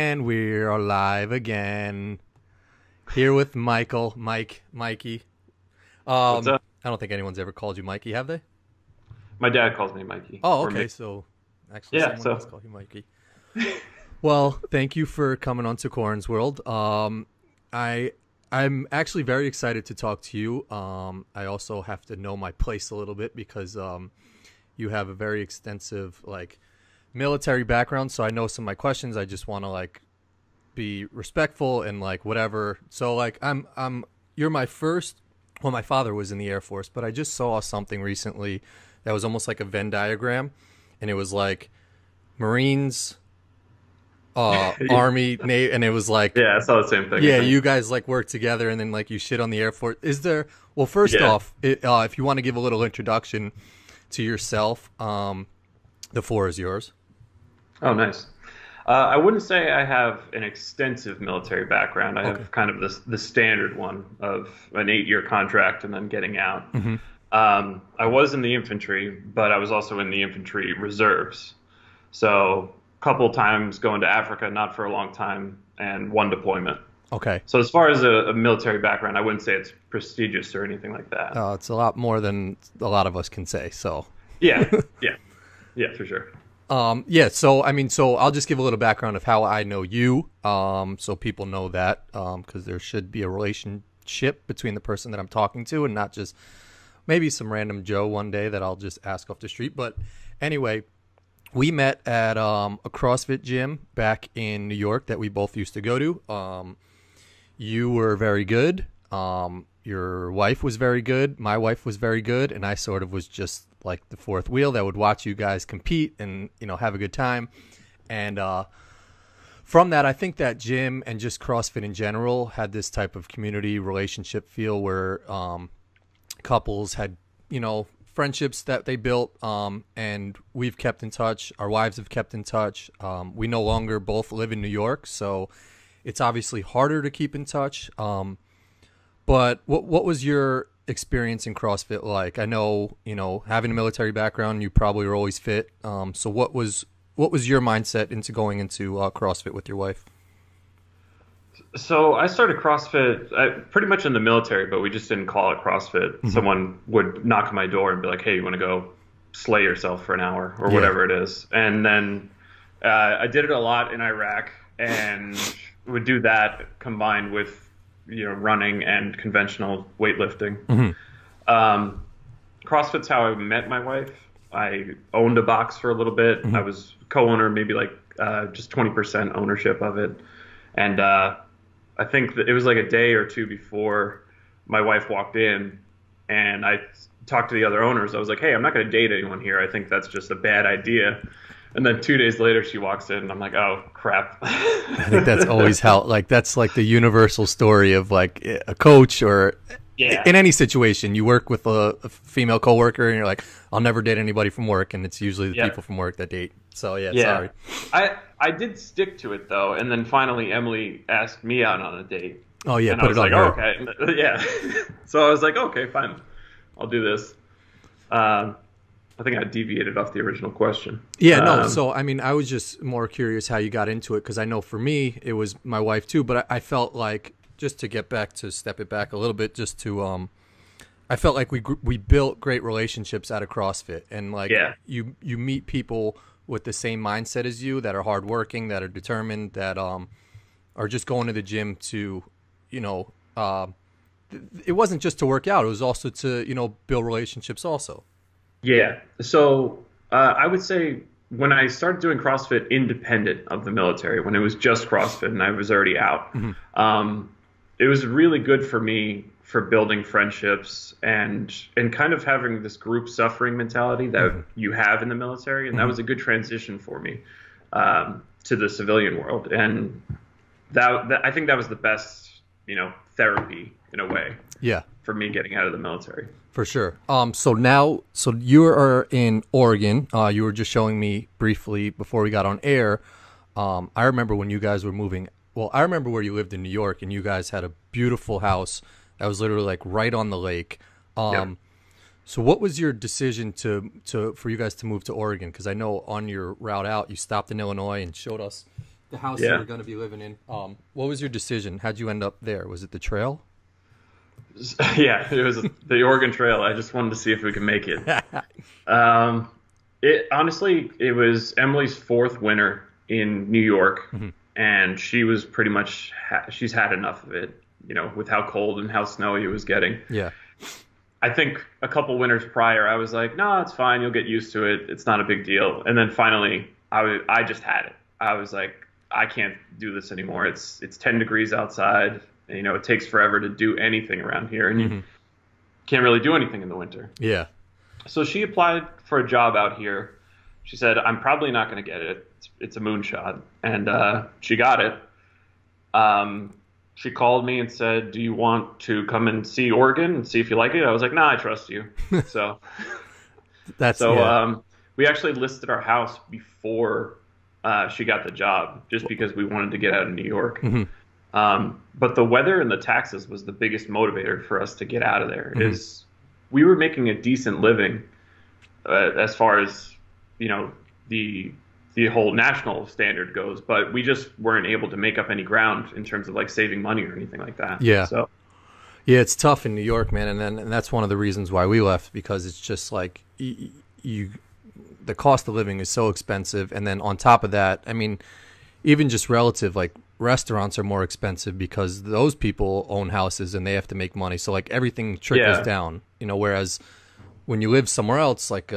And we're live again. Here with Mikey. What's up? I don't think anyone's ever called you Mikey, have they? My dad calls me Mikey. Oh, Or okay. me. So actually Yeah, someone does call you Mikey. Well, thank you for coming on to Corin's World. I'm actually very excited to talk to you. I also have to know my place a little bit because you have a very extensive military background, so I know some of my questions. I just want to be respectful and whatever. So you're my first. Well, my father was in the Air Force, but I just saw something recently that was almost like a Venn diagram, and it was like Marines, Army, Navy, and it was like, Yeah, I saw the same thing. yeah, you guys work together, and then you shit on the Air Force. Is there? Well, first off, if you want to give a little introduction to yourself, the floor is yours. Oh, nice. I wouldn't say I have an extensive military background. I have kind of the standard one of an 8-year contract and then getting out. Mm-hmm. I was in the infantry, but I was also in the infantry reserves. So a couple times going to Africa, not for a long time, and one deployment. Okay. So as far as a military background, I wouldn't say it's prestigious or anything like that. It's a lot more than a lot of us can say. So. Yeah, for sure. So I'll just give a little background of how I know you, so people know that, because there should be a relationship between the person that I'm talking to and not just maybe some random Joe one day that I'll just ask off the street. But anyway, we met at a CrossFit gym back in New York that we both used to go to. You were very good. Your wife was very good. My wife was very good, and I sort of was just like the fourth wheel that would watch you guys compete and have a good time. And from that, I think that gym and just CrossFit in general had this type of community relationship feel where couples had friendships that they built, and we've kept in touch. Our wives have kept in touch. We no longer both live in New York, so it's obviously harder to keep in touch. But what was your experience in CrossFit like? I know, having a military background, you probably were always fit. So what was your mindset into going into CrossFit with your wife? So I started CrossFit pretty much in the military, but we just didn't call it CrossFit. Mm-hmm. Someone would knock on my door and be like, "Hey, you want to go slay yourself for an hour or whatever it is?" And then I did it a lot in Iraq and would do that combined with running and conventional weightlifting. Mm-hmm. CrossFit's how I met my wife. I owned a box for a little bit. Mm-hmm. I was co-owner, maybe just 20% ownership of it. And I think that it was like a day or two before my wife walked in, and I talked to the other owners. I was like, "Hey, I'm not going to date anyone here. I think that's just a bad idea." And then 2 days later, she walks in, and I'm like, "Oh, crap." I think that's always how, that's the universal story of a coach or in any situation. You work with a female coworker, and you're like, "I'll never date anybody from work," and it's usually the people from work that date. So sorry. I did stick to it though, and then finally Emily asked me out on a date. Oh yeah, and put I was it like, on her. "Oh, okay, yeah." So I was like, "Okay, fine, I'll do this." I think I deviated off the original question. Yeah, no. So, I was just more curious how you got into it, because I know for me, it was my wife too, but I felt like, just to step it back a little bit, I felt like we built great relationships out of CrossFit, and you meet people with the same mindset as you, that are hardworking, that are determined, that are just going to the gym to, it wasn't just to work out, it was also to, build relationships also. Yeah. So I would say when I started doing CrossFit independent of the military, when it was just CrossFit and I was already out, mm-hmm. It was really good for me for building friendships and kind of having this group suffering mentality that mm-hmm. you have in the military. And mm-hmm. that was a good transition for me to the civilian world. And that I think that was the best, therapy in a way. Yeah. For me getting out of the military. For sure. So you are in Oregon. You were just showing me briefly before we got on air. I remember when you guys were moving. Well, I remember where you lived in New York, and you guys had a beautiful house that was literally right on the lake. Yep. So what was your decision for you guys to move to Oregon? Because I know on your route out, you stopped in Illinois and showed us the house you Yeah. were going to be living in. What was your decision? How'd you end up there? Was it the trail? Yeah, it was the Oregon Trail. I just wanted to see if we could make it. It honestly, it was Emily's fourth winter in New York, and she was pretty much she's had enough of it. You know, with how cold and how snowy it was getting. Yeah. I think a couple winters prior, I was like, no, it's fine. You'll get used to it. It's not a big deal. And then finally, I just had it. I was like, I can't do this anymore. It's 10 degrees outside. And, you know, it takes forever to do anything around here, and you can't really do anything in the winter. Yeah. So she applied for a job out here. She said, I'm probably not going to get it. It's a moonshot. And she got it. She called me and said, do you want to come and see Oregon and see if you like it? I was like, nah, I trust you. So we actually listed our house before she got the job, just because we wanted to get out of New York. But the weather and the taxes was the biggest motivator for us to get out of there. Is we were making a decent living as far as, you know, the whole national standard goes, but we just weren't able to make up any ground in terms of like saving money or anything like that. Yeah. So yeah, it's tough in New York, man, and that's one of the reasons why we left, because it's just like the cost of living is so expensive, and then on top of that, I mean, even just relative, like restaurants are more expensive because those people own houses and they have to make money, so like everything trickles down, you know. Whereas when you live somewhere else, like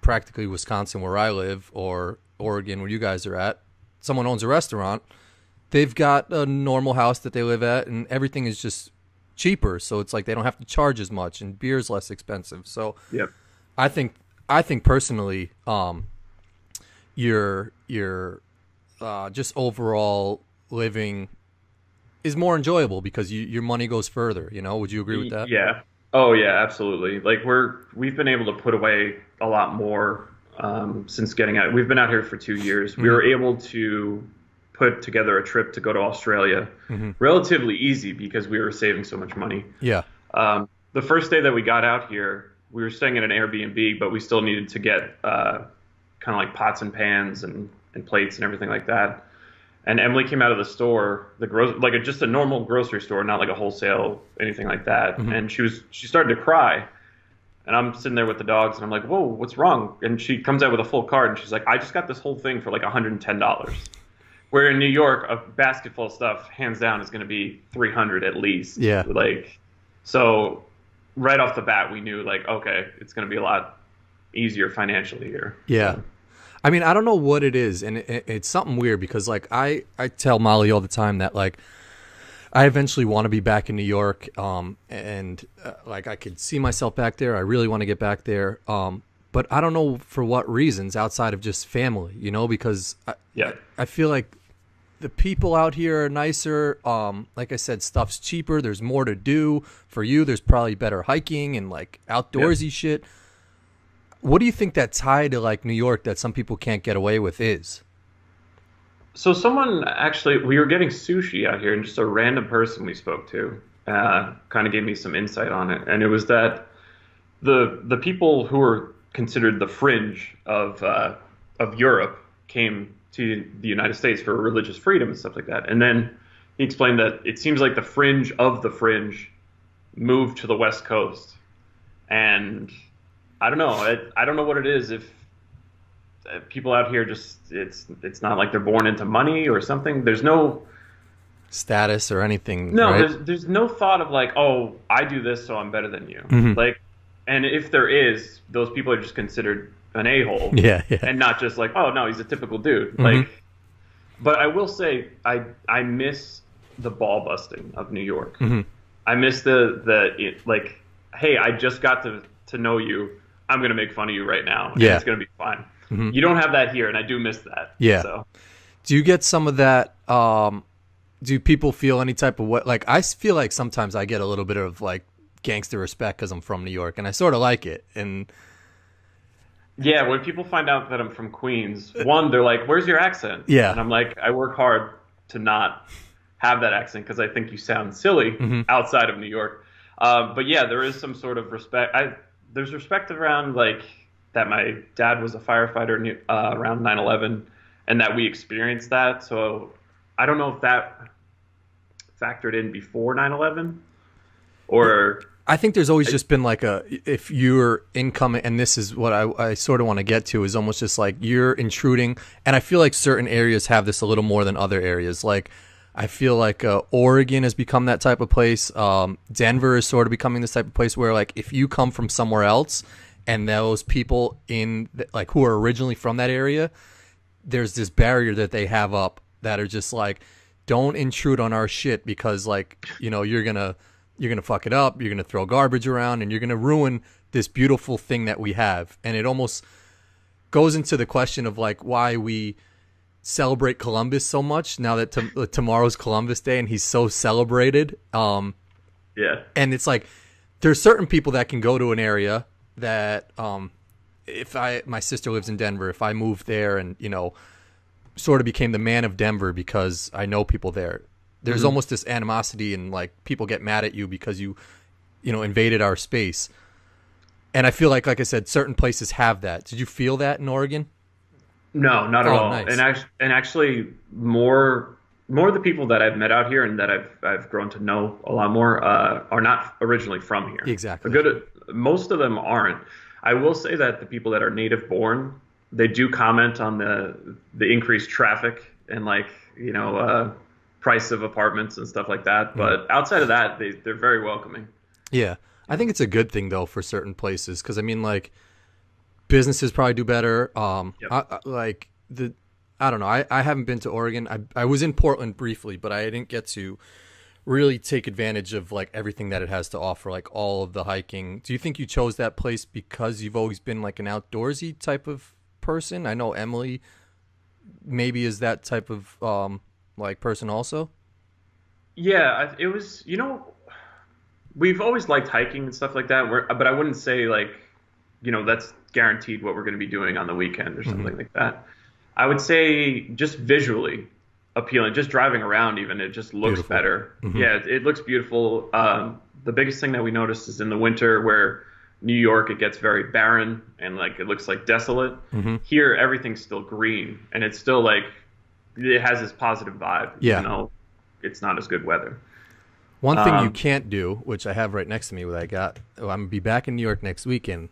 practically Wisconsin where I live, or Oregon where you guys are at, someone owns a restaurant, they've got a normal house that they live at, and everything is just cheaper, so it's like they don't have to charge as much, and beer's less expensive. So I think personally, your just overall living is more enjoyable because your money goes further, you know. Would you agree with that? Yeah. Oh yeah, absolutely. Like we've been able to put away a lot more since getting out. We've been out here for 2 years. We were able to put together a trip to go to Australia relatively easy because we were saving so much money. Yeah. The first day that we got out here, we were staying at an Airbnb, but we still needed to get kind of like pots and pans and plates and everything like that. And Emily came out of the store, just a normal grocery store, not like a wholesale, anything like that. And she started to cry. And I'm sitting there with the dogs, and I'm like, whoa, what's wrong? And she comes out with a full card, and she's like, I just got this whole thing for like $110. Where in New York, a basket full of stuff, hands down, is going to be $300 at least. Yeah. So right off the bat, we knew like, okay, it's going to be a lot easier financially here. Yeah. So. I mean, I don't know what it is, and it's something weird because like I tell Molly all the time that like I eventually want to be back in New York, and like I could see myself back there. I really want to get back there, but I don't know for what reasons outside of just family, you know, because I feel like the people out here are nicer. Like I said, stuff's cheaper. There's more to do for you. There's probably better hiking and like outdoorsy shit. What do you think that tie to like New York that some people can't get away with is? So we were getting sushi out here, and just a random person we spoke to kind of gave me some insight on it. And it was that the people who were considered the fringe of Europe came to the United States for religious freedom and stuff like that. And then he explained that it seems like the fringe of the fringe moved to the West Coast. And I don't know. I don't know what it is. If people out here it's not like they're born into money or something. There's no status or anything. No, right? there's no thought of like, oh, I do this, so I'm better than you. Like, and if there is, those people are just considered an a-hole. Yeah. And not just like, oh no, he's a typical dude. Like, but I will say, I miss the ball busting of New York. I miss like, hey, I just got to know you. I'm going to make fun of you right now. And it's going to be fine. You don't have that here, and I do miss that. Yeah. So. Do you get some of that? Do people feel any type of what? Like, I feel like sometimes I get a little bit of like gangster respect because I'm from New York, and I sort of like it. And yeah, when people find out that I'm from Queens, one, they're like, "Where's your accent?" Yeah. And I'm like, I work hard to not have that accent because I think you sound silly outside of New York. But yeah, there is some sort of respect. There's respect around like that my dad was a firefighter around 9/11, and that we experienced that. So I don't know if that factored in before 9/11 or. I think there's always just been like if you're incoming, and this is what I sort of want to get to, is almost just like you're intruding. And I feel like certain areas have this a little more than other areas. Like I feel like Oregon has become that type of place. Denver is sort of becoming this type of place where like if you come from somewhere else and those people like who are originally from that area, there's this barrier that they have up that are just like, don't intrude on our shit because like, you know, you're going to fuck it up. You're going to throw garbage around and you're going to ruin this beautiful thing that we have. And it almost goes into the question of like why we celebrate Columbus so much now that tomorrow's Columbus Day and he's so celebrated. Yeah. And it's like, there's certain people that can go to an area that, my sister lives in Denver, if I moved there and, you know, sort of became the man of Denver because I know people there, there's almost this animosity and like people get mad at you because you know, invaded our space. And I feel like I said, certain places have that. Did you feel that in Oregon? No, not at all. Nice. And actually more of the people that I've met out here and that I've grown to know a lot more, are not originally from here. Exactly. Most of them aren't. I will say that the people that are native born, they do comment on the increased traffic and like, you know, price of apartments and stuff like that. But outside of that, they're very welcoming. Yeah. I think it's a good thing though for certain places. Cause I mean like businesses probably do better. Yep. I don't know. I haven't been to Oregon. I was in Portland briefly, but I didn't get to really take advantage of like everything that it has to offer, like all of the hiking. Do you think you chose that place because you've always been like an outdoorsy type of person? I know Emily maybe is that type of like person also. Yeah, it was, you know, we've always liked hiking and stuff like that. But I wouldn't say like, you know, that's guaranteed what we're going to be doing on the weekend or something like that. I would say just visually appealing, just driving around even, it just looks Beautiful. better. Yeah, it looks beautiful. The biggest thing that we noticed is in the winter where New York, it gets very barren and like it looks like desolate. Here, everything's still green and it's still like, it has this positive vibe. Yeah. You know, it's not as good weather. One thing you can't do, which I have right next to me, I'm going to be back in New York next weekend,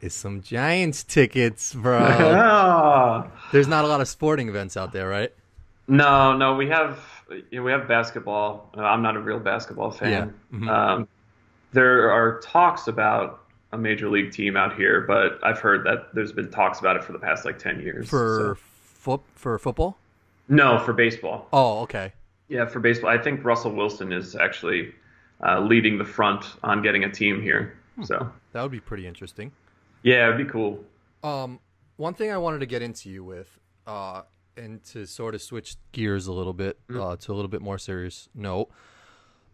is some Giants tickets, bro. There's not a lot of sporting events out there, right? No, we have basketball. I'm not a real basketball fan. Yeah. There are talks about a major league team out here, but I've heard that there's been talks about it for the past like 10 years. For football? No, for baseball. Oh, okay. Yeah, for baseball. I think Russell Wilson is actually leading the front on getting a team here. So that would be pretty interesting. Yeah, it'd be cool. One thing I wanted to get into you with, and to sort of switch gears a little bit to a little bit more serious note.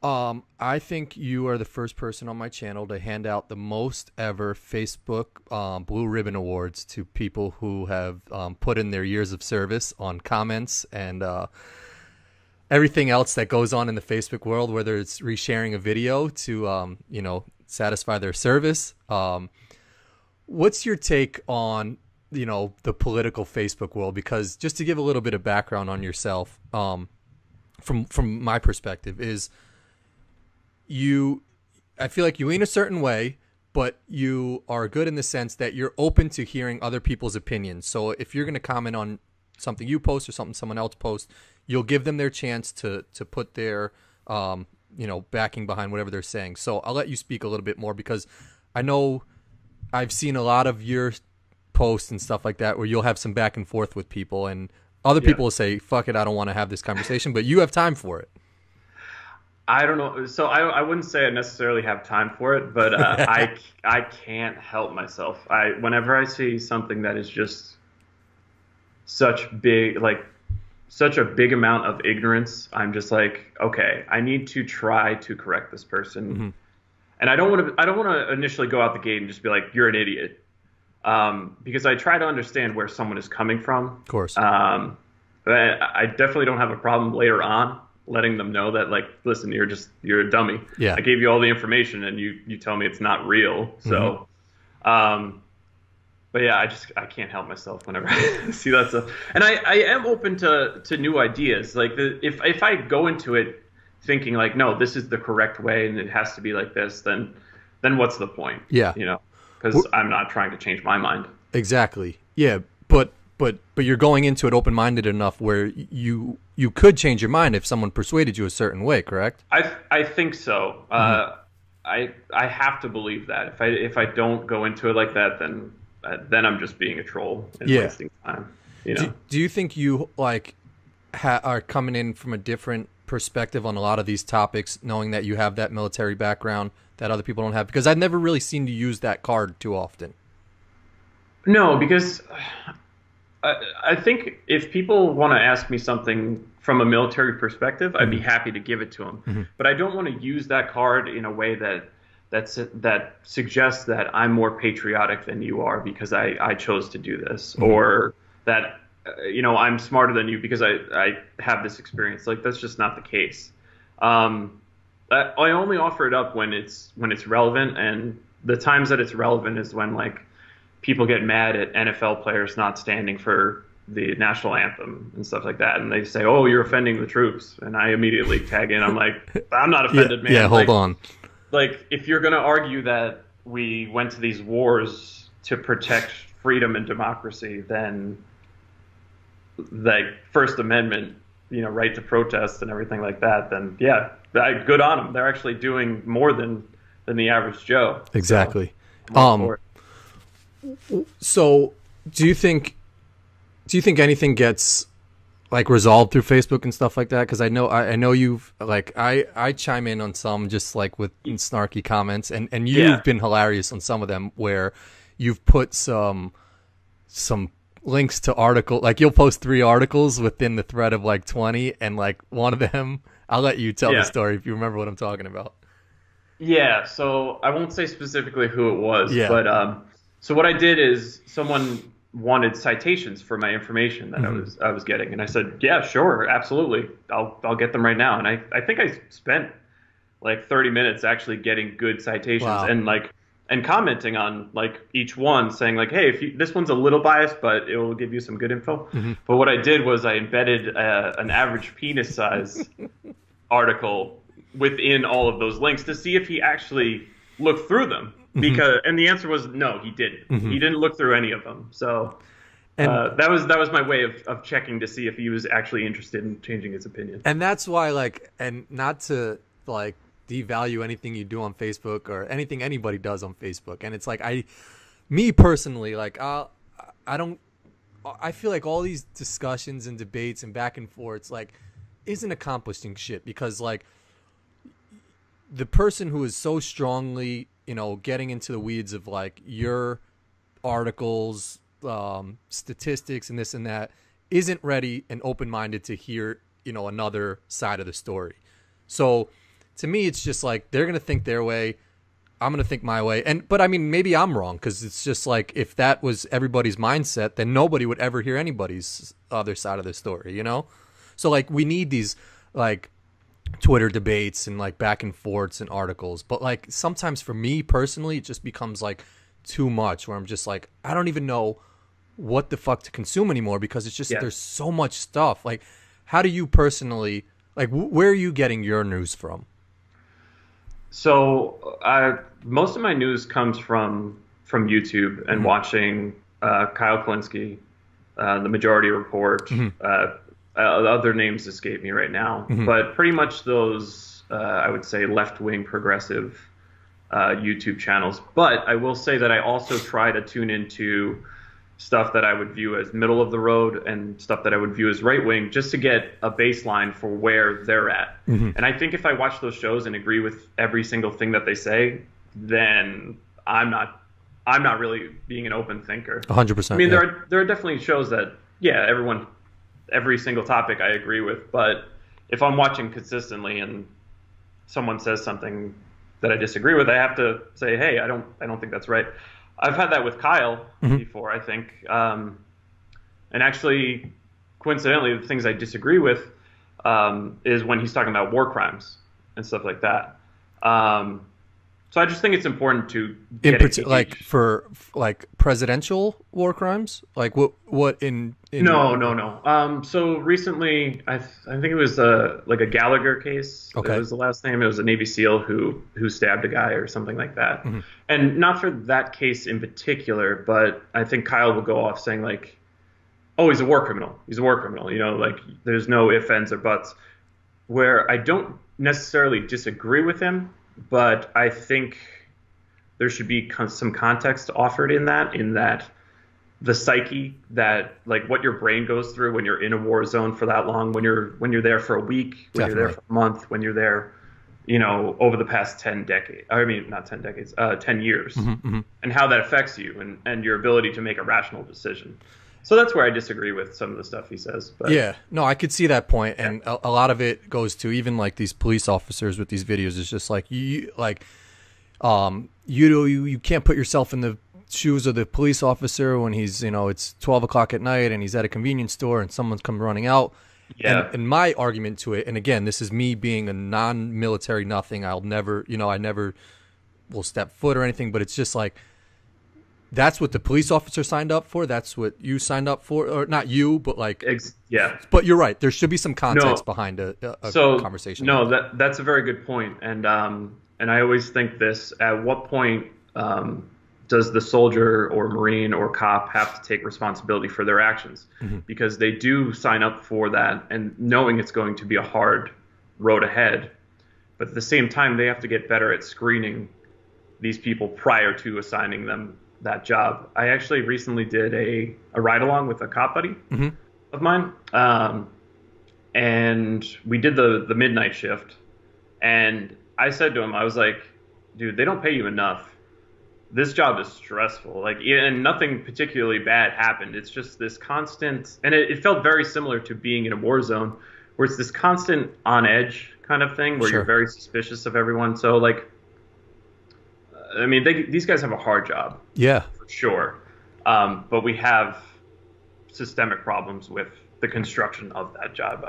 I think you are the first person on my channel to hand out the most ever Facebook Blue Ribbon Awards to people who have put in their years of service on comments and everything else that goes on in the Facebook world, whether it's resharing a video to, satisfy their service. What's your take on, the political Facebook world? Because just to give a little bit of background on yourself, from my perspective is I feel like you lean a certain way, but you are good in the sense that you're open to hearing other people's opinions. So if you're going to comment on something you post or something someone else posts, you'll give them their chance to put their, backing behind whatever they're saying. So I'll let you speak a little bit more, because I know I've seen a lot of your posts and stuff like that where you'll have some back and forth with people, and other people will say, fuck it, I don't want to have this conversation, but you have time for it. I don't know. So I wouldn't say I necessarily have time for it, but I can't help myself. Whenever I see something that is just such a big amount of ignorance, I'm just like, okay, I need to try to correct this person. Mm-hmm. And I don't want to initially go out the gate and just be like, you're an idiot. Because I try to understand where someone is coming from. Of course. But I definitely don't have a problem later on letting them know that, like, listen, you're a dummy. Yeah. I gave you all the information and you tell me it's not real. So, but yeah, I can't help myself whenever I see that stuff. And I am open to new ideas. Like if I go into it thinking like, no, this is the correct way and it has to be like this, then what's the point? Yeah. You know, because I'm not trying to change my mind. Exactly. Yeah, but you're going into it open-minded enough where you could change your mind if someone persuaded you a certain way, correct? I think so. I have to believe that. If I don't go into it like that, then I'm just being a troll and wasting time. You know. Do you think you like are coming in from a different perspective on a lot of these topics, knowing that you have that military background that other people don't have? Because I've never really seen you use that card too often. No, because I think if people want to ask me something from a military perspective, I'd be happy to give it to them. But I don't want to use that card in a way that suggests that I'm more patriotic than you are because I chose to do this, or that I'm smarter than you because I have this experience. Like, that's just not the case. I only offer it up when it's relevant, and the times that it's relevant is when like people get mad at NFL players not standing for the national anthem and stuff like that, and they say, "Oh, you're offending the troops," and I immediately tag in. I'm like, "I'm not offended, man." Yeah, hold on. Like, if you're gonna argue that we went to these wars to protect freedom and democracy, then like First Amendment, right to protest and everything like that, then yeah, good on them. They're actually doing more than the average Joe. Exactly. So, So do you think anything gets like resolved through Facebook and stuff like that? Because I know you've like I chime in on some just like with snarky comments, and you've been hilarious on some of them where you've put some links to article, like you'll post 3 articles within the thread of like 20, and like one of them, I'll let you tell the story if you remember what I'm talking about. Yeah, so I won't say specifically who it was, but so what I did is someone wanted citations for my information that I was getting, and I said, yeah, sure, absolutely, I'll get them right now. And I think I spent like 30 minutes actually getting good citations. Wow. and commenting on like each one, saying like, hey, this one's a little biased, but it will give you some good info. But what I did was I embedded an average penis size article within all of those links to see if he actually looked through them. And the answer was no, he didn't. He didn't look through any of them. So that was my way of checking to see if he was actually interested in changing his opinion. And that's why, like, and not to like devalue anything you do on Facebook or anything anybody does on Facebook. And it's like me personally, like I feel like all these discussions and debates and back and forths like isn't accomplishing shit, because like the person who is so strongly, getting into the weeds of like your articles, statistics and this and that, isn't ready and open-minded to hear, another side of the story. So to me, it's just like, they're going to think their way, I'm going to think my way. But I mean, maybe I'm wrong, because it's just like, if that was everybody's mindset, then nobody would ever hear anybody's other side of the story, So like, we need these like Twitter debates and like back and forths and articles, but like sometimes for me personally it just becomes like too much, where I'm just like, I don't even know what the fuck to consume anymore, because it's just there's so much stuff. Like, how do you personally, like, where are you getting your news from? So most of my news comes from YouTube and watching Kyle Kalinske, the Majority Report. Other names escape me right now, but pretty much those, I would say, left-wing progressive YouTube channels. But I will say that I also try to tune into stuff that I would view as middle of the road and stuff that I would view as right-wing, just to get a baseline for where they're at. And I think if I watch those shows and agree with every single thing that they say, then I'm not really being an open thinker. 100%. I mean, there are definitely shows that, every single topic I agree with, but if I'm watching consistently and someone says something that I disagree with, I have to say, hey, I don't think that's right. I've had that with Kyle before, I think. And actually, coincidentally, the things I disagree with is when he's talking about war crimes and stuff like that. So I just think it's important to get like for like presidential war crimes, like what in No. So recently, I think it was like a Gallagher case. It okay. was the last name. It was a Navy SEAL who stabbed a guy or something like that. Mm-hmm. And not for that case in particular, but I think Kyle will go off saying like, "Oh, he's a war criminal. He's a war criminal." You know, like there's no ifs, ands, or buts. Where I don't necessarily disagree with him, but I think there should be some context offered in that the psyche, that like what your brain goes through when you're in a war zone for that long, when you're there for a week, when Definitely. you're there for a month, when you're there, you know, over the past 10 decades, I mean, not 10 decades, 10 years, and how that affects you and your ability to make a rational decision. So that's where I disagree with some of the stuff he says. But yeah, no, I could see that point, and a lot of it goes to even like these police officers with these videos. It's just like you can't put yourself in the shoes of the police officer when he's, you know, it's 12 o'clock at night and he's at a convenience store and someone's come running out. Yeah. And my argument to it, and again, this is me being a non-military nothing. I'll never, you know, I never will step foot or anything, but it's just like, that's what the police officer signed up for. That's what you signed up for, or not you, but like, yeah. But you're right. There should be some context behind a conversation. No, that's a very good point. And I always think this: at what point does the soldier or Marine or cop have to take responsibility for their actions? Mm-hmm. Because they do sign up for that, and knowing it's going to be a hard road ahead. But at the same time, they have to get better at screening these people prior to assigning them that job. I actually recently did a ride along with a cop buddy of mine, and we did the midnight shift. And I said to him, I was like, "Dude, they don't pay you enough. This job is stressful. Like, and nothing particularly bad happened. It's just this constant, and it felt very similar to being in a war zone, where it's this constant on edge kind of thing, where Sure. you're very suspicious of everyone. So like." I mean, these guys have a hard job. Yeah. For sure. But we have systemic problems with the construction of that job,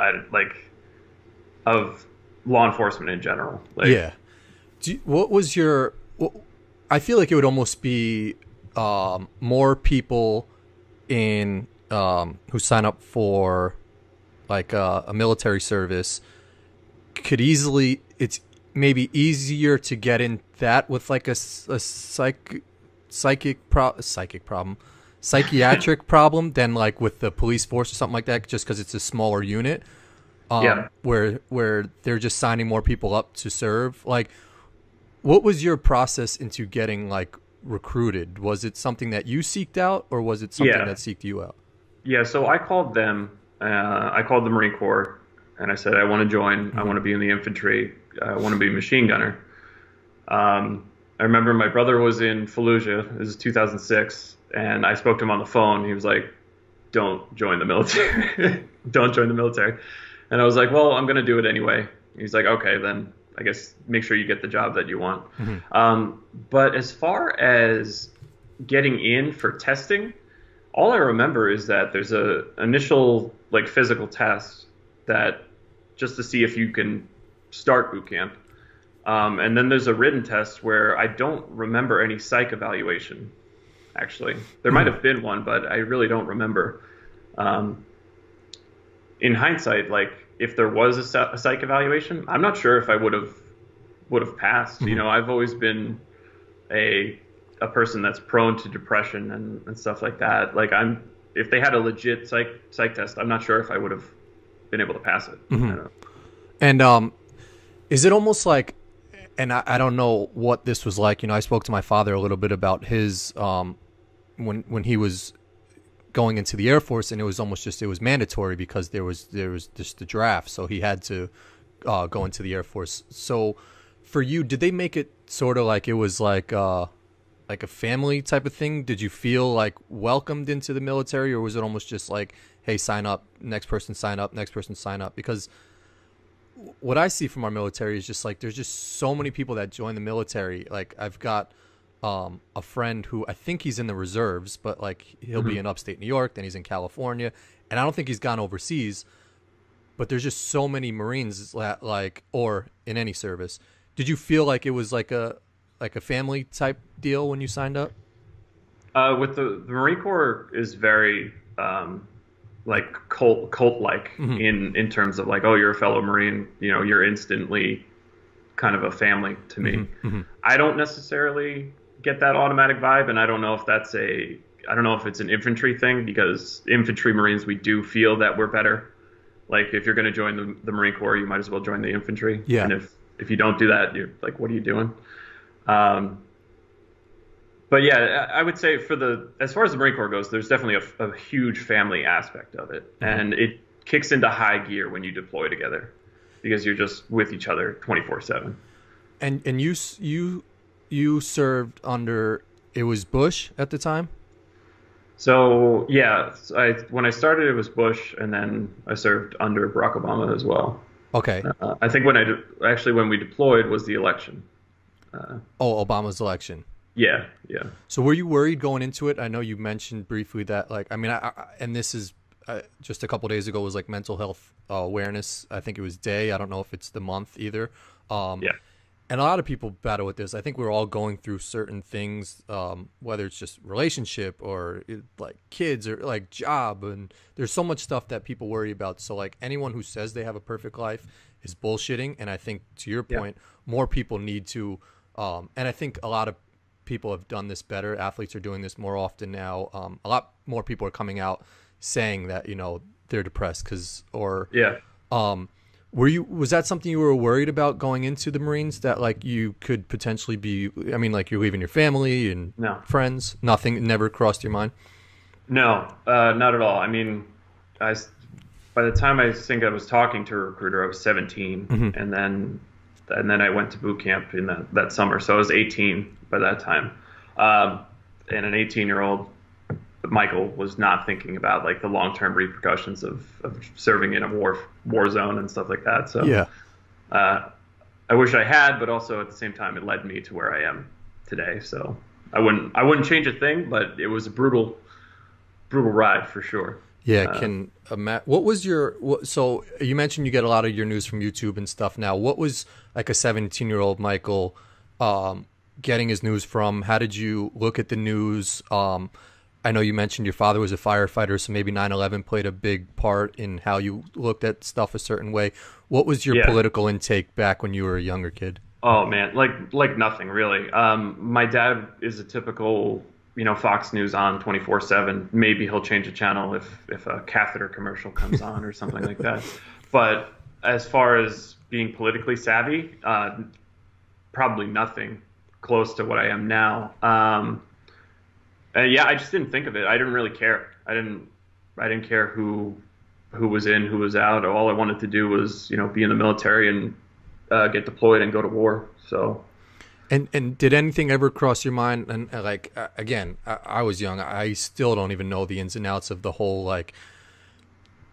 of law enforcement in general. Like, yeah. What was your... I feel like it would almost be more people in who sign up for like a military service could easily... It's maybe easier to get in that with like a psychiatric problem than like with the police force or something like that, just because it's a smaller unit, where they're just signing more people up to serve. Like, what was your process into getting like recruited? Was it something that you seeked out, or was it something that seeked you out? Yeah, so I called them. I called the Marine Corps, and I said, I want to join. I want to be in the infantry. I want to be a machine gunner. I remember my brother was in Fallujah. This is 2006, and I spoke to him on the phone. He was like, "Don't join the military. Don't join the military." And I was like, "Well, I'm going to do it anyway." He's like, "Okay, then I guess make sure you get the job that you want." But as far as getting in for testing, all I remember is that there's a initial like physical test that just to see if you can start boot camp. And then there's a written test where I don't remember any psych evaluation, actually. There might have been one, but I really don't remember. In hindsight, like if there was a psych evaluation, I'm not sure if I would have passed. You know, I've always been a person that's prone to depression and stuff like that. Like if they had a legit psych test, I'm not sure if I would have been able to pass it. I don't know. And is it almost like, and I don't know what this was like, you know, I spoke to my father a little bit about his, when he was going into the Air Force, and it was almost just, it was mandatory because there was just the draft. So he had to go into the Air Force. So for you, did they make it sort of like it was like a family type of thing? Did you feel like welcomed into the military, or was it almost just like, hey, sign up, next person sign up, next person sign up? Because what I see from our military is just like there's just so many people that join the military. Like I've got a friend who I think he's in the reserves, but like he'll be in upstate New York, then he's in California, and I don't think he's gone overseas. But there's just so many Marines that like, or in any service. Did you feel like it was like like a family type deal when you signed up? With the Marine Corps is very like cult like in terms of like, oh, you're a fellow Marine, you're instantly kind of a family to me. I don't necessarily get that automatic vibe, and I don't know if it's an infantry thing, because infantry Marines, we do feel that we're better. Like, if you're going to join the Marine Corps, you might as well join the infantry. Yeah. And if you don't do that, you're like, what are you doing? But yeah, I would say as far as the Marine Corps goes, there's definitely a huge family aspect of it. And it kicks into high gear when you deploy together, because you're just with each other 24/7. And you served under, it was Bush at the time? So yeah, when I started, it was Bush, and then I served under Barack Obama as well. Okay. I think when we deployed was the election. Obama's election. Yeah. So were you worried going into it? I know you mentioned briefly that, like, I mean, and this is just a couple days ago was like mental health awareness. I think it was day. I don't know if it's the month either. Yeah. And a lot of people battle with this. I think we're all going through certain things, whether it's just relationship or like kids or like job. And there's so much stuff that people worry about. So like anyone who says they have a perfect life is bullshitting. And I think, to your point, more people need to, and I think a lot of people have done this better. Athletes are doing this more often now. A lot more people are coming out saying that, they're depressed was that something you were worried about going into the Marines, that like you could potentially be, I mean, like you're leaving your family and friends? Nothing, never crossed your mind? No, not at all. I mean, by the time I think I was talking to a recruiter, I was 17, and then I went to boot camp in that summer. So I was 18 by that time. And an 18-year-old Michael was not thinking about like the long-term repercussions of serving in a war zone and stuff like that. So yeah, I wish I had, but also at the same time, it led me to where I am today. So I wouldn't change a thing, but it was a brutal ride for sure. Yeah. What was so you mentioned you get a lot of your news from YouTube and stuff now. What was like a 17-year-old Michael getting his news from? How did you look at the news? I know you mentioned your father was a firefighter, so maybe 9/11 played a big part in how you looked at stuff a certain way. What was your political intake back when you were a younger kid? Oh man, like nothing really. My dad is a typical, Fox News on 24/7. Maybe he'll change a channel if a catheter commercial comes on or something like that. But as far as being politically savvy, probably nothing close to what I am now. I just didn't think of it. I didn't really care. I didn't care who was in, who was out. All I wanted to do was, be in the military and get deployed and go to war. So. And did anything ever cross your mind? And again, I was young. I still don't even know the ins and outs of the whole like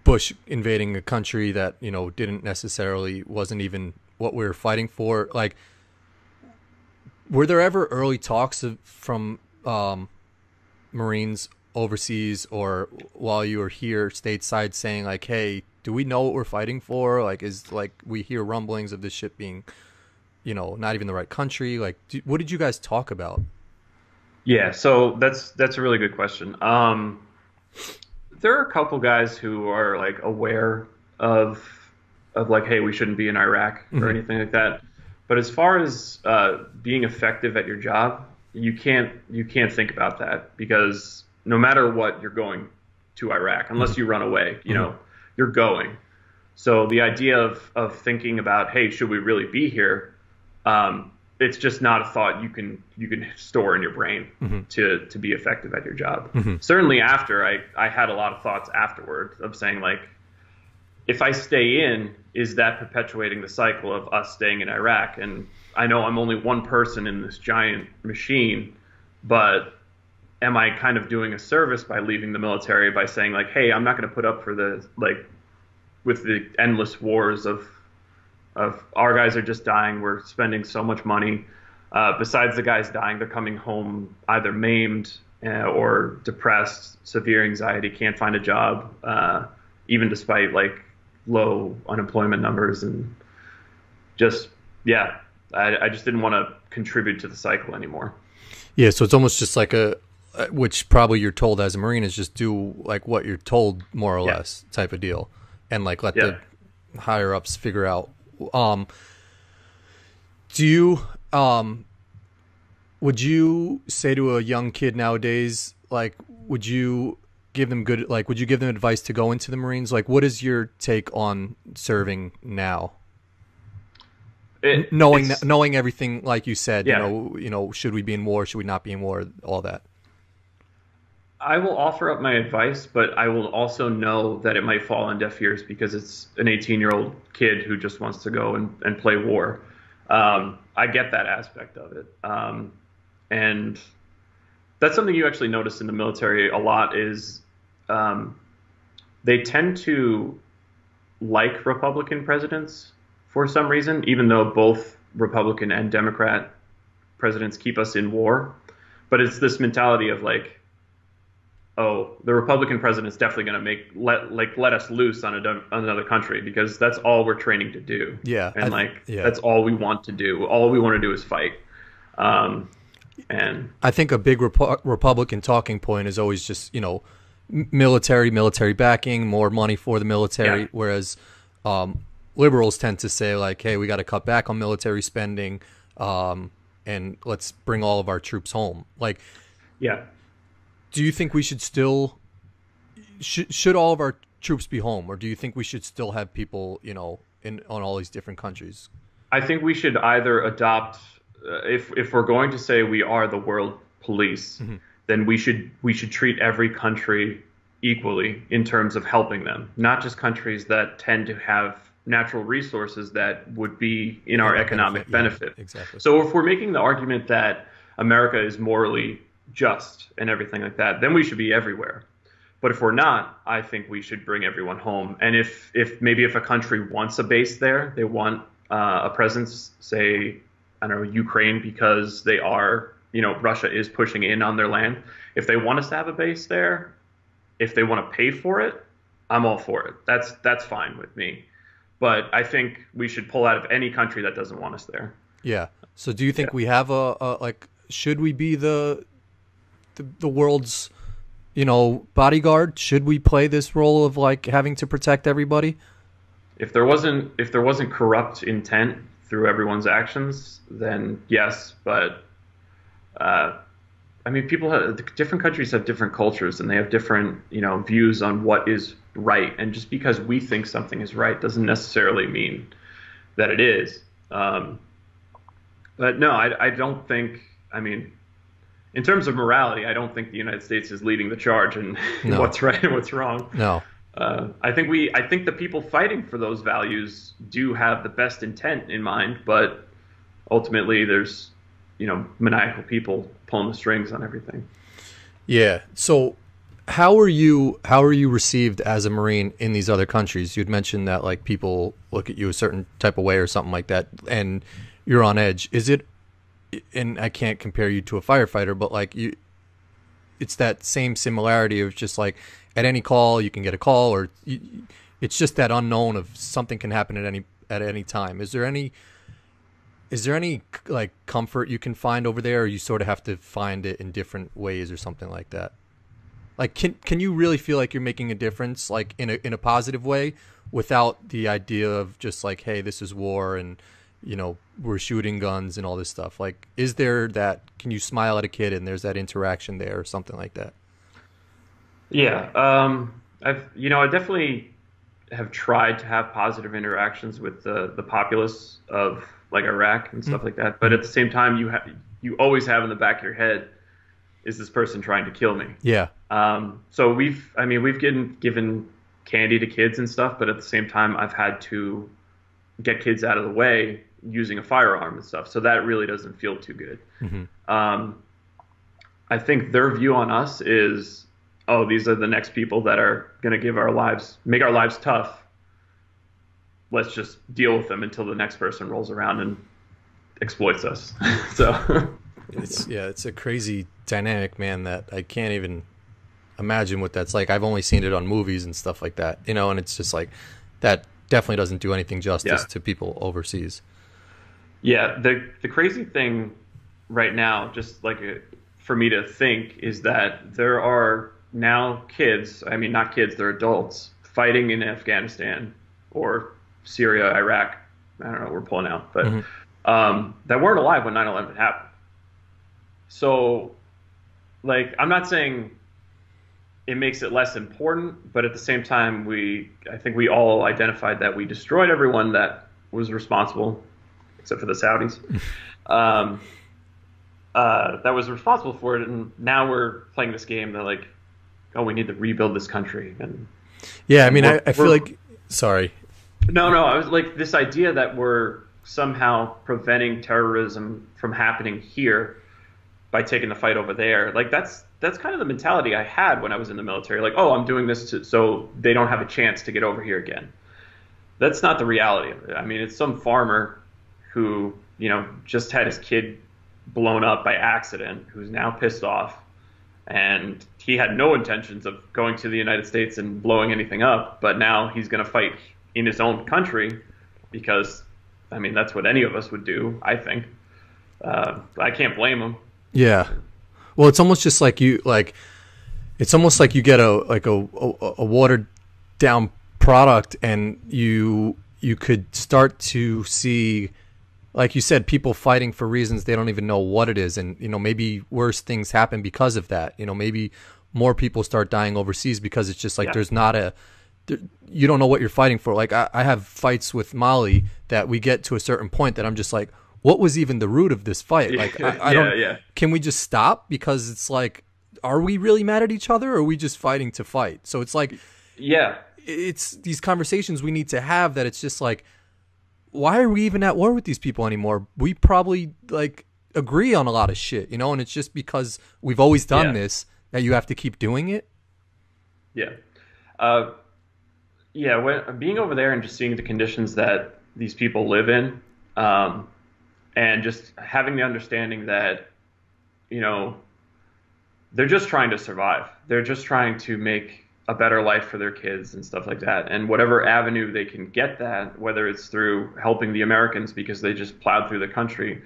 Bush invading a country that wasn't even what we were fighting for. Like, were there ever early talks from Marines overseas or while you were here stateside saying like, hey, do we know what we're fighting for? Like, we hear rumblings of this ship being, not even the right country. Like, what did you guys talk about? Yeah, so that's a really good question. There are a couple guys who are like aware of like, hey, we shouldn't be in Iraq or anything like that. But as far as being effective at your job, you can't think about that, because no matter what, you're going to Iraq unless you run away. You're going. So the idea of thinking about, hey, should we really be here? It's just not a thought you can store in your brain to be effective at your job. Certainly after, I had a lot of thoughts afterward of saying like, if I stay in, is that perpetuating the cycle of us staying in Iraq? And I know I'm only one person in this giant machine, but am I kind of doing a service by leaving the military by saying like, hey, I'm not going to put up for with the endless wars of our guys are just dying. We're spending so much money. Besides the guys dying, they're coming home either maimed or depressed, severe anxiety, can't find a job, even despite like low unemployment numbers, and just, I just didn't want to contribute to the cycle anymore. Yeah, so it's almost just like which probably you're told as a Marine is just do like what you're told more or less type of deal, and like let the higher ups figure out. Do you would you say to a young kid nowadays, like, would you give them would you give them advice to go into the Marines? Like, what is your take on serving now? Knowing everything, like you said, you know, should we be in war? Should we not be in war? All that. I will offer up my advice, but I will also know that it might fall on deaf ears because it's an 18-year-old kid who just wants to go and play war. I get that aspect of it. And that's something you actually notice in the military a lot is they tend to like Republican presidents for some reason, even though both Republican and Democrat presidents keep us in war. But it's this mentality of like, oh, the Republican president's definitely going to let us loose on another country because that's all we're training to do. Yeah. And that's all we want to do. All we want to do is fight. And I think a big Republican talking point is always just, you know, military backing, more money for the military. Whereas liberals tend to say like, hey, we got to cut back on military spending, and let's bring all of our troops home. Like, do you think we should still should all of our troops be home, or do you think we should still have people, you know, on all these different countries? I think we should either adopt if we're going to say we are the world police, then we should treat every country equally in terms of helping them, not just countries that tend to have natural resources that would be in our economic benefit. Yeah, exactly. So if we're making the argument that America is morally just and everything like that, then we should be everywhere. But if we're not, I think we should bring everyone home. And if a country wants a base there, they want a presence, say, I don't know, Ukraine, because they are, you know, Russia is pushing in on their land. If they want us to have a base there, if they want to pay for it, I'm all for it. That's fine with me. But I think we should pull out of any country that doesn't want us there. Yeah. So do you think we have should we be the world's, you know, bodyguard? Should we play this role of like having to protect everybody? If there wasn't corrupt intent through everyone's actions, then yes. But I mean, different countries have different cultures and they have different, you know, views on what is right. And just because we think something is right doesn't necessarily mean that it is. But no, I don't think. I mean, in terms of morality, I don't think the United States is leading the charge in what's right and what's wrong. No. I think the people fighting for those values do have the best intent in mind, but ultimately there's, you know, maniacal people pulling the strings on everything. Yeah. So how are you received as a Marine in these other countries? You'd mentioned that like people look at you a certain type of way or something like that, and you're on edge. Is it, and I can't compare you to a firefighter, but like it's that same similarity of just like at any call you can get a call, or it's just that unknown of something can happen at any time. Is there any like comfort you can find over there, or you sort of have to find it in different ways or something like that? Like, can you really feel like you're making a difference, like in a positive way, without the idea of just like, hey, this is war and, you know, we're shooting guns and all this stuff? Like, is there that, can you smile at a kid and there's that interaction there or something like that? Yeah. I definitely have tried to have positive interactions with the populace of like Iraq and stuff like that. But at the same time, you always have in the back of your head, is this person trying to kill me? Yeah. So we've given candy to kids and stuff, but at the same time, I've had to get kids out of the way using a firearm and stuff. So that really doesn't feel too good. Mm-hmm. I think their view on us is, oh, these are the next people that are going to make our lives tough. Let's just deal with them until the next person rolls around and exploits us. So it's a crazy dynamic, man, that I can't even imagine what that's like. I've only seen it on movies and stuff like that, you know, and it's just like that definitely doesn't do anything justice to people overseas. Yeah, the crazy thing right now, just like for me to think, is that there are now kids, I mean, not kids, they're adults, fighting in Afghanistan or Syria, Iraq. I don't know, we're pulling out, but Hmm. that weren't alive when 9/11 happened. So, like, I'm not saying it makes it less important, but at the same time, I think we all identified that we destroyed everyone that was responsible, except for the Saudis. Um, that was responsible for it, and now we're playing this game that like, oh, we need to rebuild this country, and Yeah, I and mean, I feel like, sorry. no, I was like this idea that we're somehow preventing terrorism from happening here by taking the fight over there. Like that's kind of the mentality I had when I was in the military. Like, oh, I'm doing this so they don't have a chance to get over here again. That's not the reality of it. I mean, it's some farmer who, just had his kid blown up by accident, who's now pissed off, and he had no intentions of going to the United States and blowing anything up, but now he's going to fight in his own country because, I mean, that's what any of us would do, I think. I can't blame him. Yeah. Well, it's almost just like it's almost like you get a watered down product, and you could start to see, like you said, people fighting for reasons they don't even know what it is, and maybe worse things happen because of that. Maybe more people start dying overseas because it's just like Yeah. there's not you don't know what you're fighting for. Like I have fights with Molly that we get to a certain point that I'm just like, what was even the root of this fight? Like I don't. Yeah. Can we just stop? Because it's like, are we really mad at each other, or are we just fighting to fight? So it's like, Yeah. it's these conversations we need to have, that it's just like, why are we even at war with these people anymore? We probably like agree on a lot of shit, and it's just because we've always done Yeah. this that you have to keep doing it. Yeah. Yeah, when being over there and just seeing the conditions that these people live in, and just having the understanding that, they're just trying to survive. They're just trying to make a better life for their kids and stuff like that. And whatever avenue they can get that, whether it's through helping the Americans because they just plowed through the country,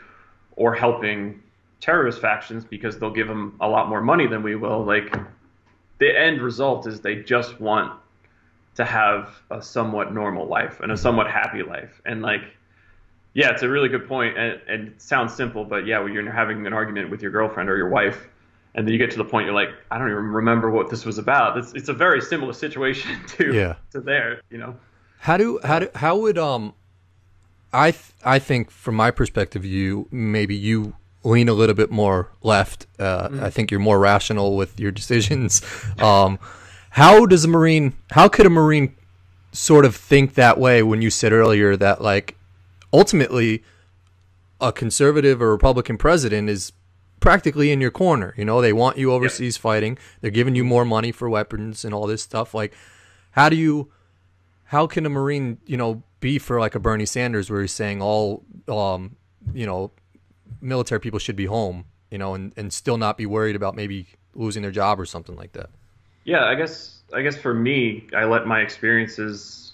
or helping terrorist factions because they'll give them a lot more money than we will. Like, the end result is they just want to have a somewhat normal life and a somewhat happy life. And like, yeah, it's a really good point, and it sounds simple, but yeah, when you're having an argument with your girlfriend or your wife, and then you get to the point you're like, I don't even remember what this was about. It's a very similar situation to there, How would I think from my perspective, you lean a little bit more left. I think you're more rational with your decisions. How could a Marine sort of think that way when you said earlier that, like, ultimately a conservative or Republican president is practically in your corner? They want you overseas fighting. They're giving you more money for weapons and all this stuff. Like, how can a Marine, be for like a Bernie Sanders, where he's saying all, military people should be home, and still not be worried about maybe losing their job or something like that? Yeah, I guess for me, I let my experiences,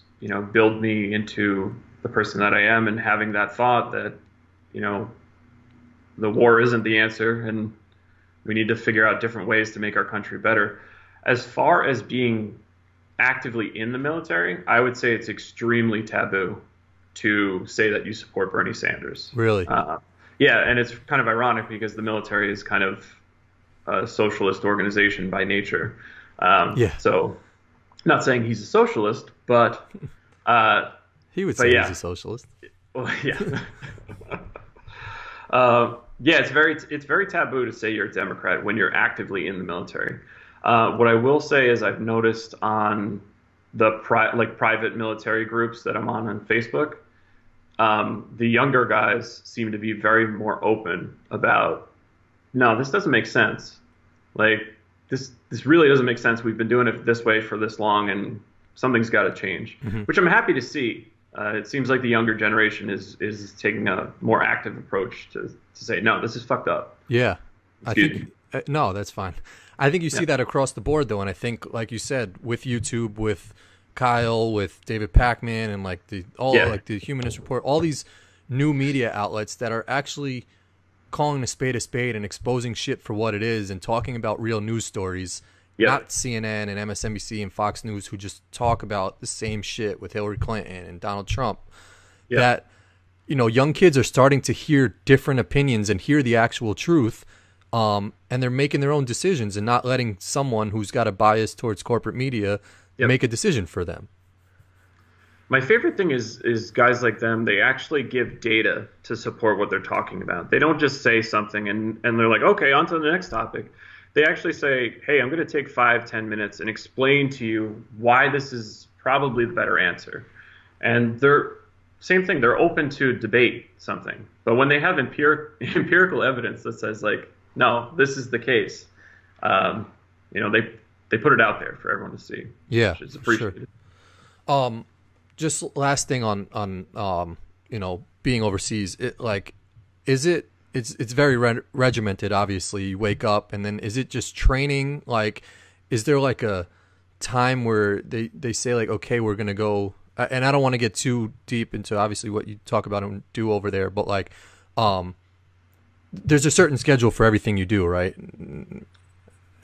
build me into the person that I am, and having that thought that, the war isn't the answer, and we need to figure out different ways to make our country better. As far as being actively in the military, I would say it's extremely taboo to say that you support Bernie Sanders. Really? Yeah, and it's kind of ironic because the military is kind of a socialist organization by nature. Yeah. So, not saying he's a socialist, but he would say he's a socialist. Well, yeah. Yeah, it's very taboo to say you're a Democrat when you're actively in the military. What I will say is I've noticed on the private military groups that I'm on Facebook, the younger guys seem to be very more open about, no, this doesn't make sense. Like, this really doesn't make sense. We've been doing it this way for this long, and something's got to change, which I'm happy to see. It seems like the younger generation is taking a more active approach to say, no, this is fucked up. Yeah. Excuse me. No, that's fine. I think you see that across the board, though, and I think, like you said, with YouTube, with Kyle, with David Pacman, and like the Humanist Report, all these new media outlets that are actually calling a spade and exposing shit for what it is and talking about real news stories, not CNN and MSNBC and Fox News, who just talk about the same shit with Hillary Clinton and Donald Trump. That, you know, young kids are starting to hear different opinions and hear the actual truth, and they're making their own decisions and not letting someone who's got a bias towards corporate media make a decision for them. My favorite thing is guys like them, they actually give data to support what they're talking about. They don't just say something and they're like, okay, on to the next topic. They actually say, hey, I'm going to take 5-10 minutes and explain to you why this is probably the better answer. And they're same thing. They're open to debate something. But when they have empirical evidence that says, like, no, this is the case, you know, they put it out there for everyone to see. Yeah, which is appreciated. Sure. Just last thing on you know, being overseas, it's very regimented. Obviously, you wake up and then is it just training? Like, is there like a time where they say like, okay, we're gonna go? And I don't want to get too deep into obviously what you talk about and do over there, but like, there's a certain schedule for everything you do, right?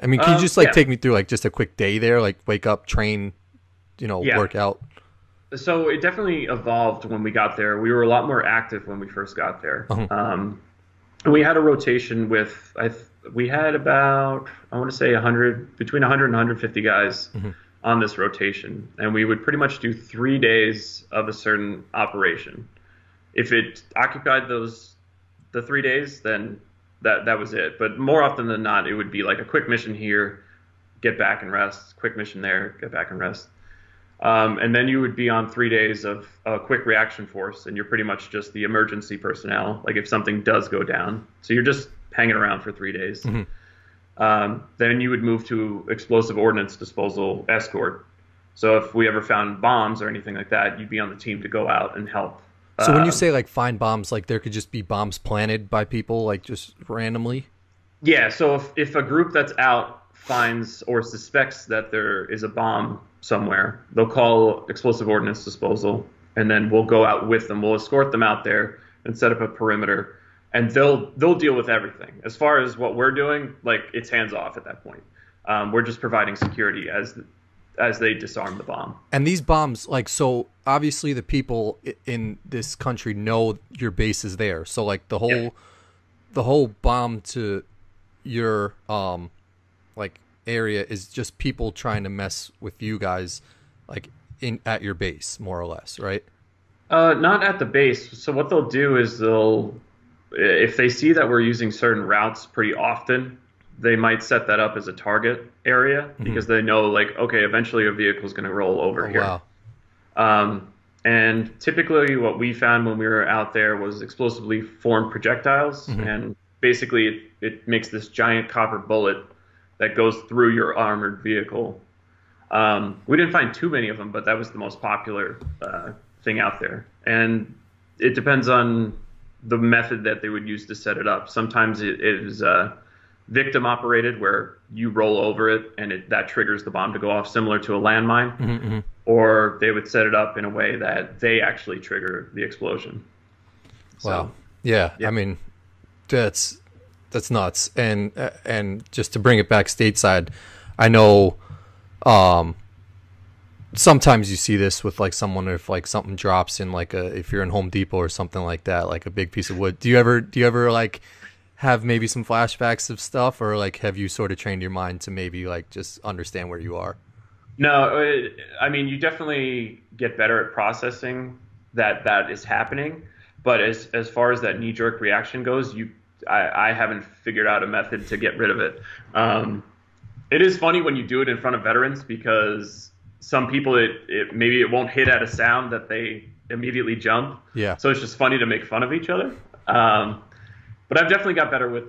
I mean, can you just like take me through like just a quick day there, like wake up, train, you know, work out? So it definitely evolved when we got there. We were a lot more active when we first got there. And we had a rotation with, we had about, I want to say between 100 and 150 guys on this rotation. And we would pretty much do 3 days of a certain operation. If it occupied the 3 days, then that was it. But more often than not, it would be like a quick mission here, get back and rest, quick mission there, get back and rest. And then you would be on 3 days of a quick reaction force, and you're pretty much just the emergency personnel, like if something does go down. So you're just hanging around for 3 days. Then you would move to explosive ordnance disposal escort. So if we ever found bombs or anything like that, you'd be on the team to go out and help. So when you say like find bombs, like there could just be bombs planted by people, like just randomly? Yeah, so if a group that's out finds or suspects that there is a bomb somewhere, they'll call explosive ordnance disposal, and then we'll go out with them. We'll escort them out there and set up a perimeter, and they'll deal with everything. As far as what we're doing, like it's hands off at that point. We're just providing security as they disarm the bomb. And these bombs, like, so obviously the people in this country know your base is there. So like the whole bomb to your like area is just people trying to mess with you guys, like at your base, more or less, right? Not at the base. So what they'll do is if they see that we're using certain routes pretty often, they might set that up as a target area because they know, like, okay, eventually a vehicle is going to roll over here. Wow. And typically what we found when we were out there was explosively formed projectiles, and basically it makes this giant copper bullet that goes through your armored vehicle. We didn't find too many of them, but that was the most popular thing out there. And it depends on the method that they would use to set it up. Sometimes it is victim operated, where you roll over it and that triggers the bomb to go off, similar to a landmine. Or they would set it up in a way that they actually trigger the explosion. Wow. So, yeah. I mean, that's nuts. And just to bring it back stateside, I know sometimes you see this with like someone, if like something drops in like if you're in Home Depot or something like that, like a big piece of wood. Do you ever like have maybe some flashbacks of stuff, or like have you sort of trained your mind to maybe like just understand where you are? No, I mean, you definitely get better at processing that is happening. But as far as that knee-jerk reaction goes, I haven't figured out a method to get rid of it. It is funny when you do it in front of veterans, because some people, maybe it won't hit at a sound that they immediately jump. Yeah. So it's just funny to make fun of each other. But I've definitely got better with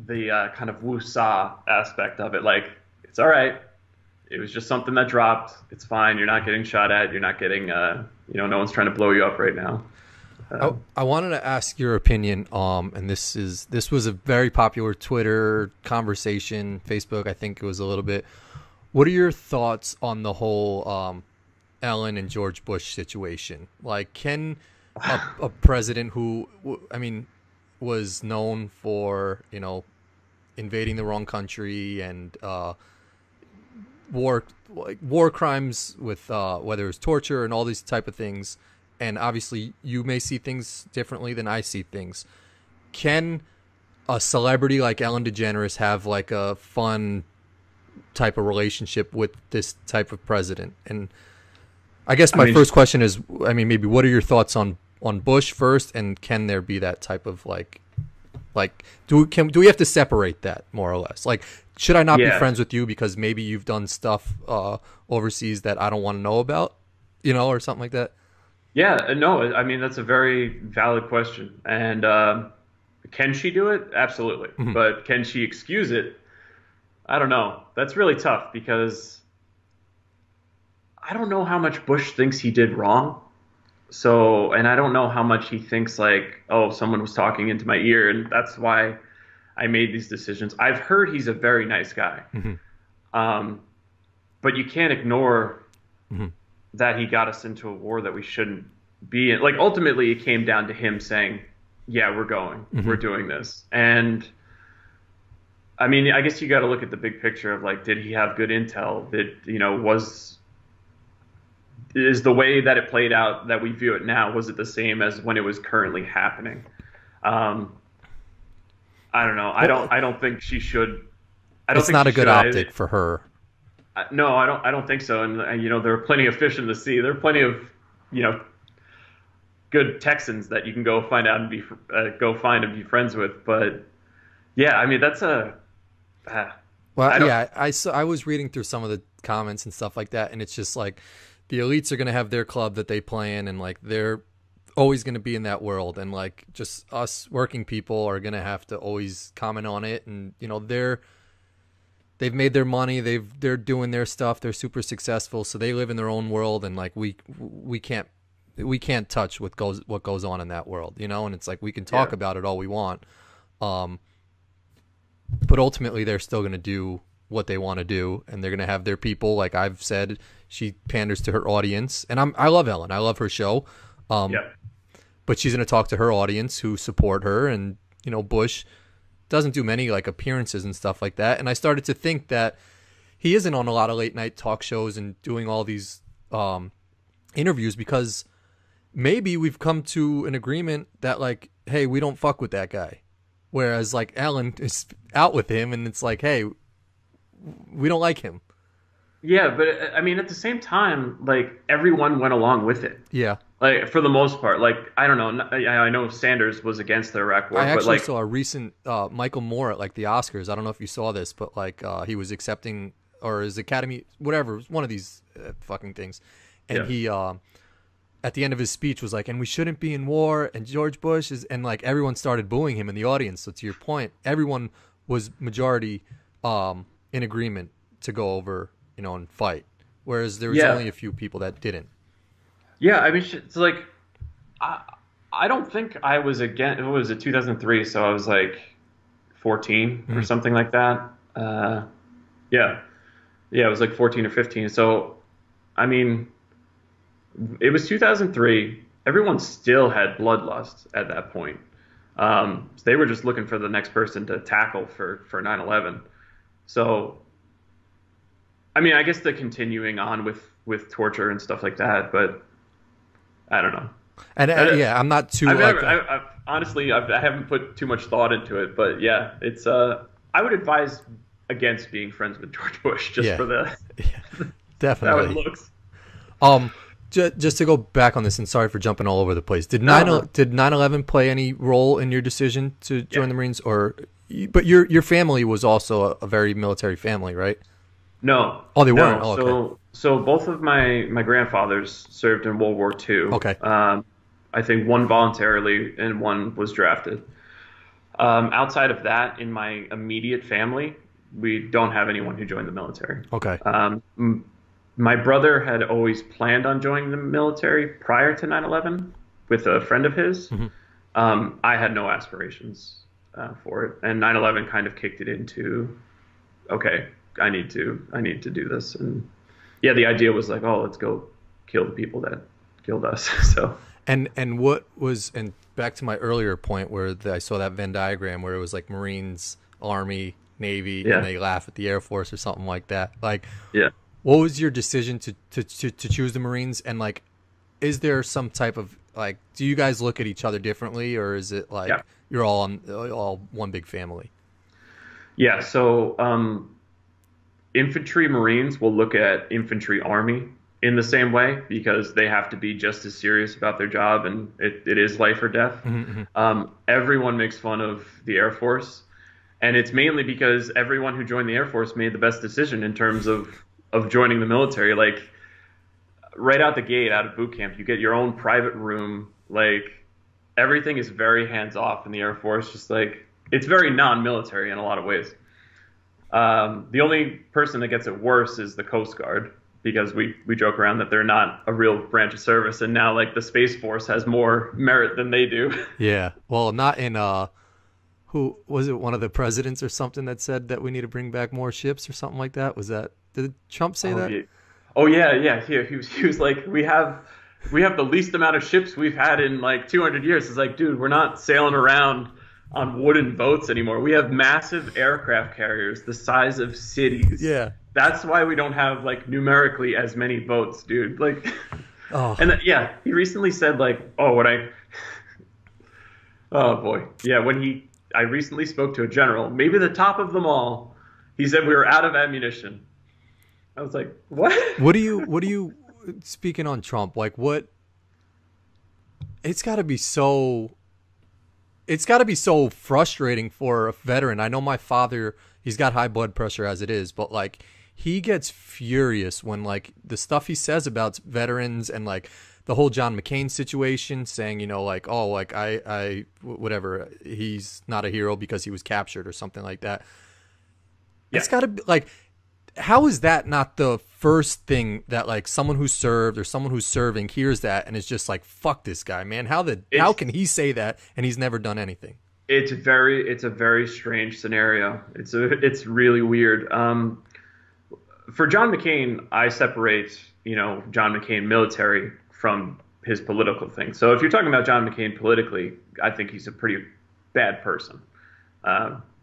the kind of woo-saw aspect of it. Like, it's all right. It was just something that dropped. It's fine. You're not getting shot at. You're not getting, no one's trying to blow you up right now. I wanted to ask your opinion, and this was a very popular Twitter conversation, Facebook, I think it was a little bit. What are your thoughts on the whole Ellen and George Bush situation? Like, can a president who, I mean, was known for, invading the wrong country and war crimes with whether it's torture and all these type of things. And obviously, you may see things differently than I see things. Can a celebrity like Ellen DeGeneres have like a fun type of relationship with this type of president? And I guess my first question is, maybe what are your thoughts on Bush first, and can there be that type of like do we have to separate that more or less? Like, should I not be friends with you because maybe you've done stuff overseas that I don't want to know about, or something like that? Yeah, no, I mean, that's a very valid question. And can she do it? Absolutely. Mm-hmm. But can she excuse it? I don't know. That's really tough because I don't know how much Bush thinks he did wrong. So, and I don't know how much he thinks like, oh, someone was talking into my ear and that's why I made these decisions. I've heard he's a very nice guy. Mm-hmm. But you can't ignore that he got us into a war that we shouldn't be in. Like, ultimately, it came down to him saying, yeah, we're going. Mm-hmm. We're doing this. And, I mean, I guess you got to look at the big picture of, like, did he have good intel? Is the way that it played out that we view it now, was it the same as when it was currently happening? I don't know. I don't think she should. It's not a good optic for her. No, I don't think so. And there are plenty of fish in the sea. There are plenty of good Texans that you can go find out and be friends with. But yeah, I mean, that's a. I was reading through some of the comments and stuff like that, and it's just like the elites are going to have their club that they play in, and like they're always going to be in that world, and like just us working people are going to have to always comment on it, and they've made their money, they're doing their stuff, they're super successful, so they live in their own world, and like we can't touch what goes on in that world, and it's like we can talk about it all we want, but ultimately they're still going to do what they want to do, and they're going to have their people. Like I've said, she panders to her audience, and I love Ellen, I love her show, but she's going to talk to her audience who support her, and Bush doesn't do many like appearances and stuff like that. And I started to think that he isn't on a lot of late night talk shows and doing all these interviews because maybe we've come to an agreement that like, hey, we don't fuck with that guy. Whereas like Ellen is out with him and it's like, hey, we don't like him. Yeah, but I mean, at the same time, like everyone went along with it. Yeah. Like for the most part, like I don't know. I know Sanders was against the Iraq War. I actually but like, saw a recent Michael Moore at like the Oscars. I don't know if you saw this, but like he was accepting or his Academy, whatever, one of these fucking things, and he at the end of his speech was like, "And we shouldn't be in war." And George Bush is, and like everyone started booing him in the audience. So to your point, everyone was majority in agreement to go over, and fight, whereas there was only a few people that didn't. Yeah, I mean, it's like, I don't think I was against, it was 2003, so I was like 14 or something like that. Yeah, it was like 14 or 15. So, I mean, it was 2003. Everyone still had bloodlust at that point. So they were just looking for the next person to tackle for 9/11. So, I mean, I guess they're continuing on with torture and stuff like that, but I don't know. And I'm not too. Honestly, I haven't put too much thought into it, but yeah, it's. I would advise against being friends with George Bush just for the definitely how it looks. Just to go back on this, and sorry for jumping all over the place. Did 9/11 play any role in your decision to join the Marines, but your family was also a very military family, right? No. Oh, they weren't. Oh, okay. So both of my grandfathers served in World War II. Okay. I think one voluntarily and one was drafted. Outside of that, in my immediate family, we don't have anyone who joined the military. Okay. My brother had always planned on joining the military prior to 9/11 with a friend of his. Mm-hmm. I had no aspirations for it, and 9/11 kind of kicked it into, okay, I need to do this. And yeah, the idea was like, oh, let's go kill the people that killed us. So And what was, and back to my earlier point where I saw that Venn diagram where it was like Marines, Army, Navy, Yeah. and they laugh at the Air Force or something like that. Like, Yeah. what was your decision to choose the Marines? And like, is there some type of like, do you guys look at each other differently, or is it like Yeah. you're all one big family? Yeah. So infantry Marines will look at infantry Army in the same way because they have to be just as serious about their job, and it is life or death. Everyone makes fun of the Air Force, and it's mainly because everyone who joined the Air Force made the best decision in terms of joining the military. Like right out the gate, out of boot camp, you get your own private room. Like everything is very hands off in the Air Force. Just like it's very non-military in a lot of ways. The only person that gets it worse is the Coast Guard, because we joke around that they're not a real branch of service, and now like the Space Force has more merit than they do. Yeah. Well, not in who was it? One of the presidents or something that said that we need to bring back more ships or something like that. Was that, did Trump say that? Yeah. Oh yeah. He was like, we have the least amount of ships we've had in like 200 years. It's like, dude, we're not sailing around on wooden boats anymore. We have massive aircraft carriers the size of cities. Yeah. That's why we don't have like numerically as many boats, dude. Like, Oh. and yeah, he recently said like, oh boy, yeah, I recently spoke to a general, maybe the top of them all. He said we were out of ammunition. I was like, what? What do you speaking on Trump, like what, it's got to be so frustrating for a veteran. I know my father, he's got high blood pressure as it is, but like he gets furious when like the stuff he says about veterans and like the whole John McCain situation, saying, you know, like, oh, like I whatever, he's not a hero because he was captured or something like that. Yeah. It's got to be like, how is that not the first thing that like someone who served or someone who's serving hears that and is just like, fuck this guy, man? How can he say that and he's never done anything? It's a very strange scenario. It's really weird. For John McCain, I separate, John McCain military from his political thing. So if you're talking about John McCain politically, I think he's a pretty bad person,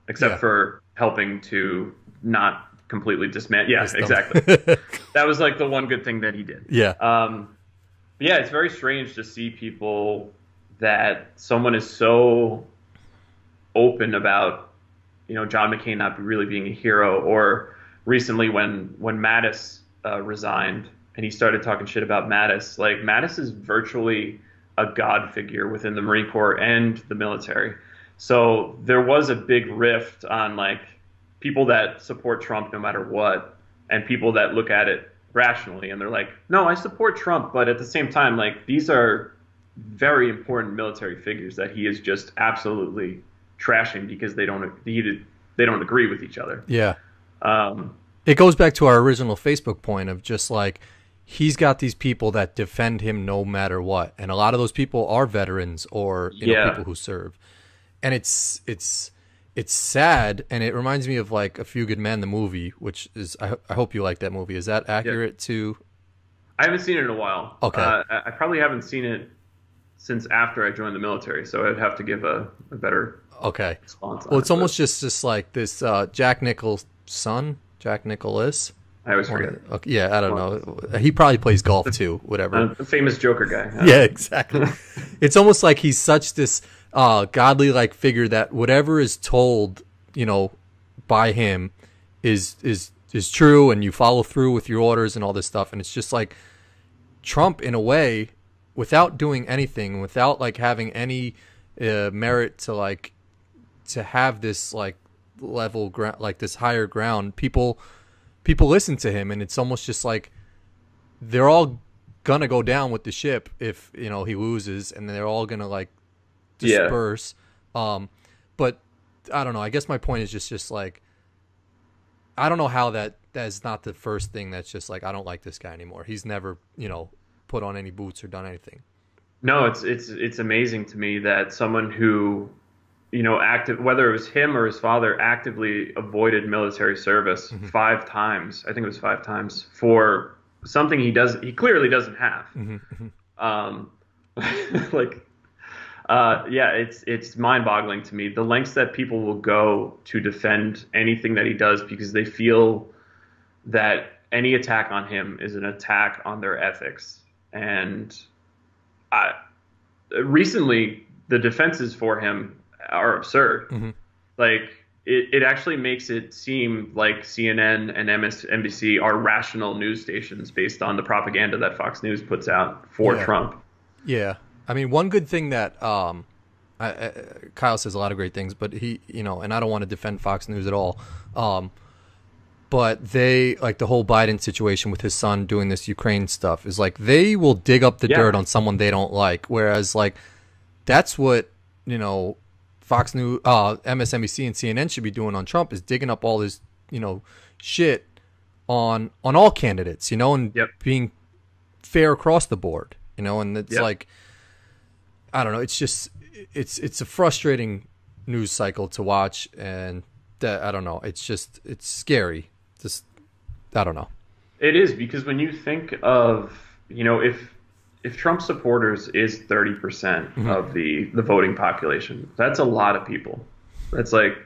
except for helping to not completely dismantle. Yeah, exactly. That was like the one good thing that he did. Yeah. Yeah, it's very strange to see people that someone is so open about, John McCain not really being a hero, or recently when Mattis resigned and he started talking shit about Mattis. Like Mattis is virtually a god figure within the Marine Corps and the military. So there was a big rift on like people that support Trump no matter what, and people that look at it rationally and they're like, no, I support Trump, but at the same time, like these are very important military figures that he is just absolutely trashing because they don't agree with each other. Yeah. It goes back to our original Facebook point of just like, he's got these people that defend him no matter what, and a lot of those people are veterans or people who serve, and it's sad, and it reminds me of like A Few Good Men, the movie, which is I hope you like that movie. Is that accurate to? I haven't seen it in a while. Okay. I probably haven't seen it since after I joined the military, so I'd have to give a better response on well, it's almost just like this Jack Nichol's son, Jack Nicholas. I always forget. Okay, yeah, I don't know. He probably plays golf too, whatever. The famous Joker guy. Yeah, exactly. It's almost like he's such this godly like figure that whatever is told, by him is true, and you follow through with your orders and all this stuff. And it's just like Trump in a way, without doing anything, without like having any merit to have this like level ground, like this higher ground, people listen to him, and it's almost just like they're all gonna go down with the ship if he loses, and they're all gonna like disperse. But I don't know. I guess my point is just like, I don't know how that is not the first thing that's just like, I don't like this guy anymore. He's never put on any boots or done anything. No, it's amazing to me that someone who whether it was him or his father, actively avoided military service 5 times. I think it was 5 times for something he clearly doesn't have. Like, yeah, it's mind-boggling to me the lengths that people will go to defend anything that he does because they feel that any attack on him is an attack on their ethics. And I, recently, the defenses for him are absurd. Hmm. Like it actually makes it seem like CNN and MSNBC are rational news stations based on the propaganda that Fox News puts out for Yeah. Trump. Yeah. I mean, one good thing that Kyle says a lot of great things, but he, and I don't want to defend Fox News at all. But they, like the whole Biden situation with his son doing this Ukraine stuff, is like they will dig up the Yeah, dirt on someone they don't like. Whereas, like, that's what, Fox News, MSNBC, and CNN should be doing on Trump, is digging up all this, shit on all candidates, and yep, being fair across the board, and it's yep. like, I don't know, it's just, it's a frustrating news cycle to watch, and that, I don't know, it's scary. Just, I don't know. It is because when you think of, if Trump supporters is 30% Hmm. of the voting population, that's a lot of people. That's like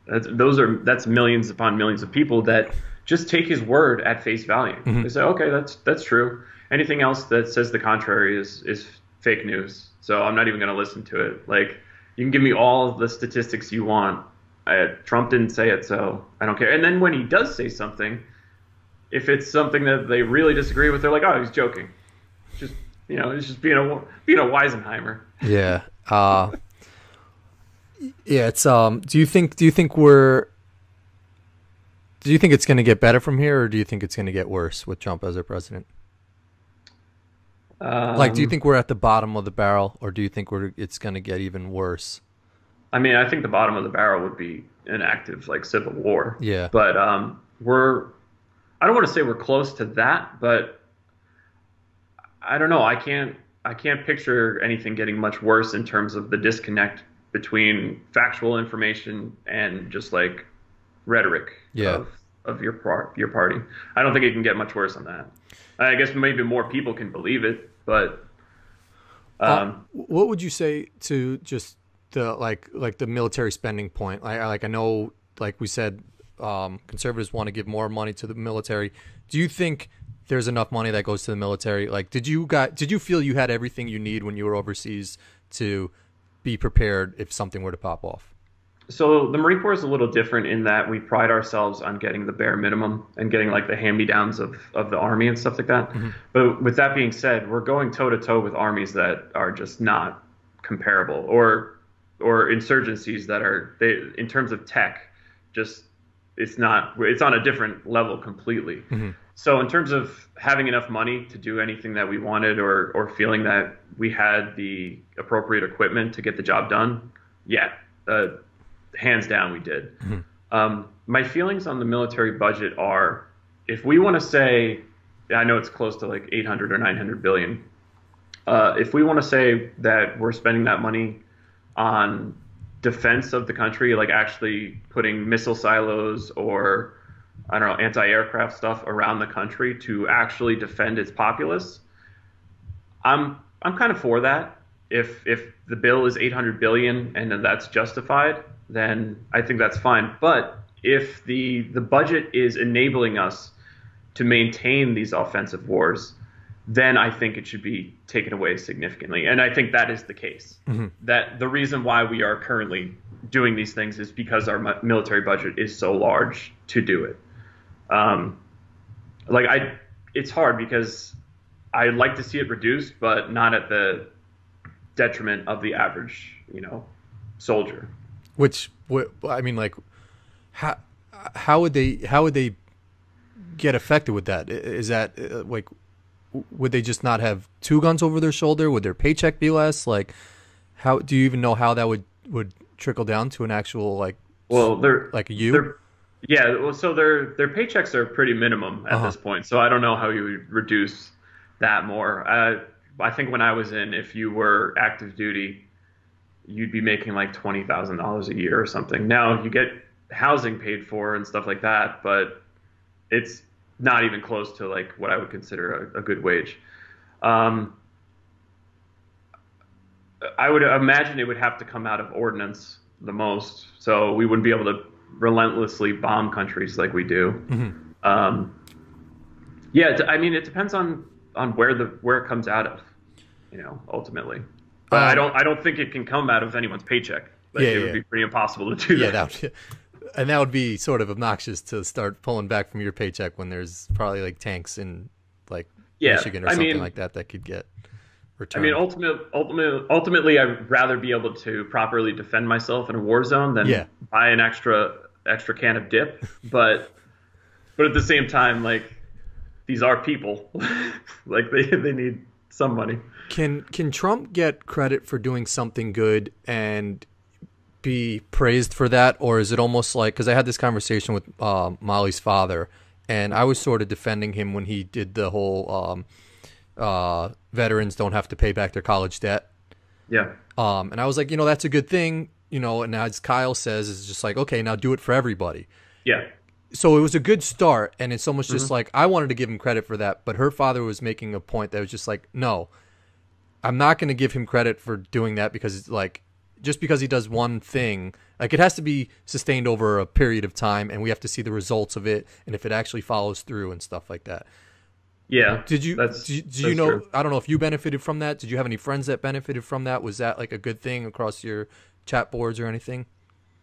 that's millions upon millions of people that just take his word at face value. Hmm. They say, okay, that's true. Anything else that says the contrary is fake news. So I'm not even going to listen to it. Like you can give me all the statistics you want. Trump didn't say it, so I don't care. And then when he does say something, if it's something that they really disagree with, they're like, "Oh, he's joking." Just it's just being a Weisenheimer. Yeah. Yeah. It's do you think it's going to get better from here, or do you think it's going to get worse with Trump as our president? Like, do you Um, think we're at the bottom of the barrel, or do you think it's going to get even worse? I mean, I think the bottom of the barrel would be an active like civil war, Yeah. but we're I don't want to say we're close to that, but I don't know. I can't picture anything getting much worse in terms of the disconnect between factual information and just like rhetoric Yeah. of your party. I don't think it can get much worse than that. I guess maybe more people can believe it, but What would you say to just the like the military spending point? I know, like we said, conservatives want to give more money to the military. Do you think there's enough money that goes to the military? Like, did you feel you had everything you need when you were overseas to be prepared if something were to pop off? so the Marine Corps is a little different in that we pride ourselves on getting the bare minimum and getting like the hand-me-downs of the Army and stuff like that. Hmm. But with that being said, we're going toe to toe with armies that are just not comparable, or insurgencies that are in terms of tech, just it's on a different level completely. Hmm. So in terms of having enough money to do anything that we wanted, or feeling that we had the appropriate equipment to get the job done, yeah, hands down we did. Hmm. My feelings on the military budget are, if we want to say, I know it's close to like 800 or 900 billion. If we want to say that we're spending that money on defense of the country, like actually putting missile silos or, I don't know, anti-aircraft stuff around the country to actually defend its populace, I'm kind of for that. If the bill is 800 billion and that's justified, then I think that's fine. But if the budget is enabling us to maintain these offensive wars, then I think it should be taken away significantly. And I think that is the case. Hmm. That the reason why we are currently doing these things is because our military budget is so large to do it. Um, like it's hard because I like to see it reduced, but not at the detriment of the average, soldier. Which, I mean, like, how how would they get affected with that? Is that like, would they just not have two guns over their shoulder? Would their paycheck be less? Like, how do you even know how that would trickle down to an actual, like, Well, like a you? they're yeah, well, so their paychecks are pretty minimum Uh at huh. this point. So I don't know how you would reduce that more. I think when I was in, if you were active duty, you'd be making like $20,000 a year or something. Now you get housing paid for and stuff like that, but it's not even close to like what I would consider a good wage. Um, I would imagine it would have to come out of ordnance the most. So we wouldn't be able to relentlessly bomb countries like we do. Um, yeah, I mean, it depends on where it comes out of, ultimately. But I don't think it can come out of anyone's paycheck. Like, it would be pretty impossible to do that. And that would be sort of obnoxious to start pulling back from your paycheck when there's probably like tanks in like Michigan or something like that could get returned. I mean, ultimately, I'd rather be able to properly defend myself in a war zone than buy an extra can of dip. But at the same time, like, these are people. Like, they need some money. Can Trump get credit for doing something good and be praised for that, or is it almost like, because I had this conversation with Molly's father, and I was sort of defending him when he did the whole veterans don't have to pay back their college debt. Yeah. And I was like, that's a good thing, and as Kyle says, it's just like, okay, now do it for everybody. Yeah. So it was a good start, and it's almost just like, I wanted to give him credit for that, but her father was making a point that was just like, no, I'm not going to give him credit for doing that, because it's like, just because he does one thing, like, it has to be sustained over a period of time, and we have to see the results of it, and if it actually follows through and stuff like that. Yeah. Did you know? True. I don't know if you benefited from that. Did you have any friends that benefited from that? Was that like a good thing across your chat boards or anything?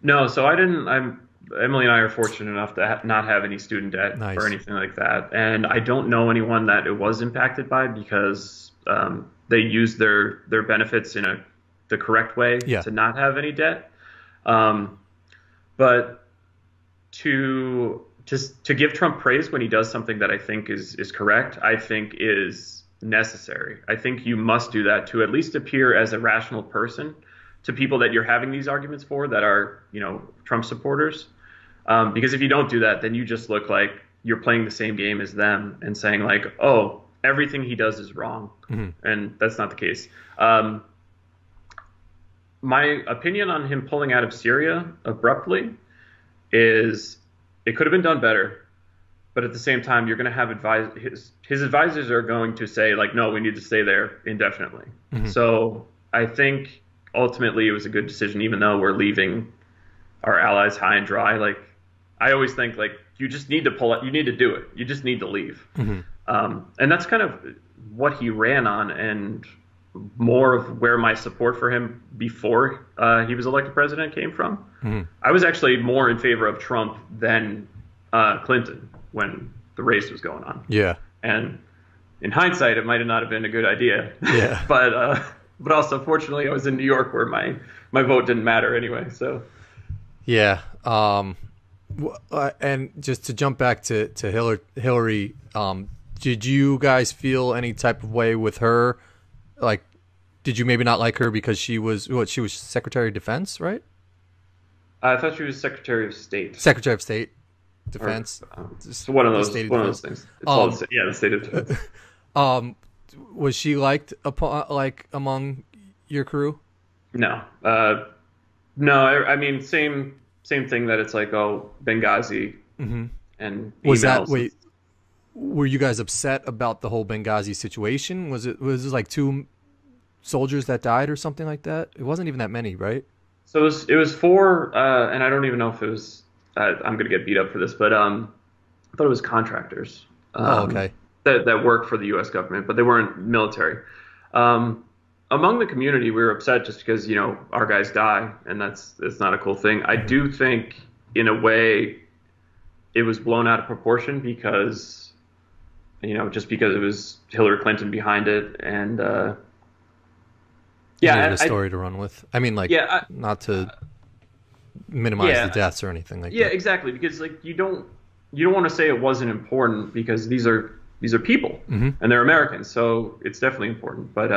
No, so I didn't. Emily and I are fortunate enough to not have any student debt or anything like that, and I don't know anyone that it was impacted by, because they used their benefits in the correct way to not have any debt. But to give Trump praise when he does something that I think is correct, I think is necessary. I think you must do that to at least appear as a rational person to people that you're having these arguments for that are, Trump supporters. Because if you don't do that, then you just look like you're playing the same game as them and saying like, oh, everything he does is wrong. And that's not the case. My opinion on him pulling out of Syria abruptly is it could have been done better, but at the same time, you're going to have his advisors are going to say like, no, we need to stay there indefinitely. So I think ultimately it was a good decision, even though we're leaving our allies high and dry. Like, I always think like you just need to pull it. You need to do it. You just need to leave. And that's kind of what he ran on, and more of where my support for him before he was elected president came from. I was actually more in favor of Trump than Clinton when the race was going on. Yeah. And in hindsight, it might have not have been a good idea. Yeah. But also, fortunately, I was in New York where my vote didn't matter anyway. So. Yeah. And just to jump back to Hillary, did you guys feel any type of way with her? Like, did you maybe not like her because she was Secretary of Defense, right? I thought she was Secretary of State. Secretary of State, Defense. So one of those things. It's all the State of Defense. Was she liked among your crew? No. No. I mean, same thing that it's like, oh, Benghazi and was that wait? Were you guys upset about the whole Benghazi situation? Was it like 2 soldiers that died or something like that? It wasn't even that many, right? So it was 4, and I don't even know if it was. I'm gonna get beat up for this, but I thought it was contractors. Okay. That worked for the U.S. government, but they weren't military. Among the community, we were upset just because our guys die, and it's not a cool thing. I do think, in a way, it was blown out of proportion because. Just because it was Hillary Clinton behind it, and a story to run with. I mean, not to minimize the deaths or anything like that. Yeah, exactly. Because like you don't want to say it wasn't important, because these are people and they're Americans, so it's definitely important. But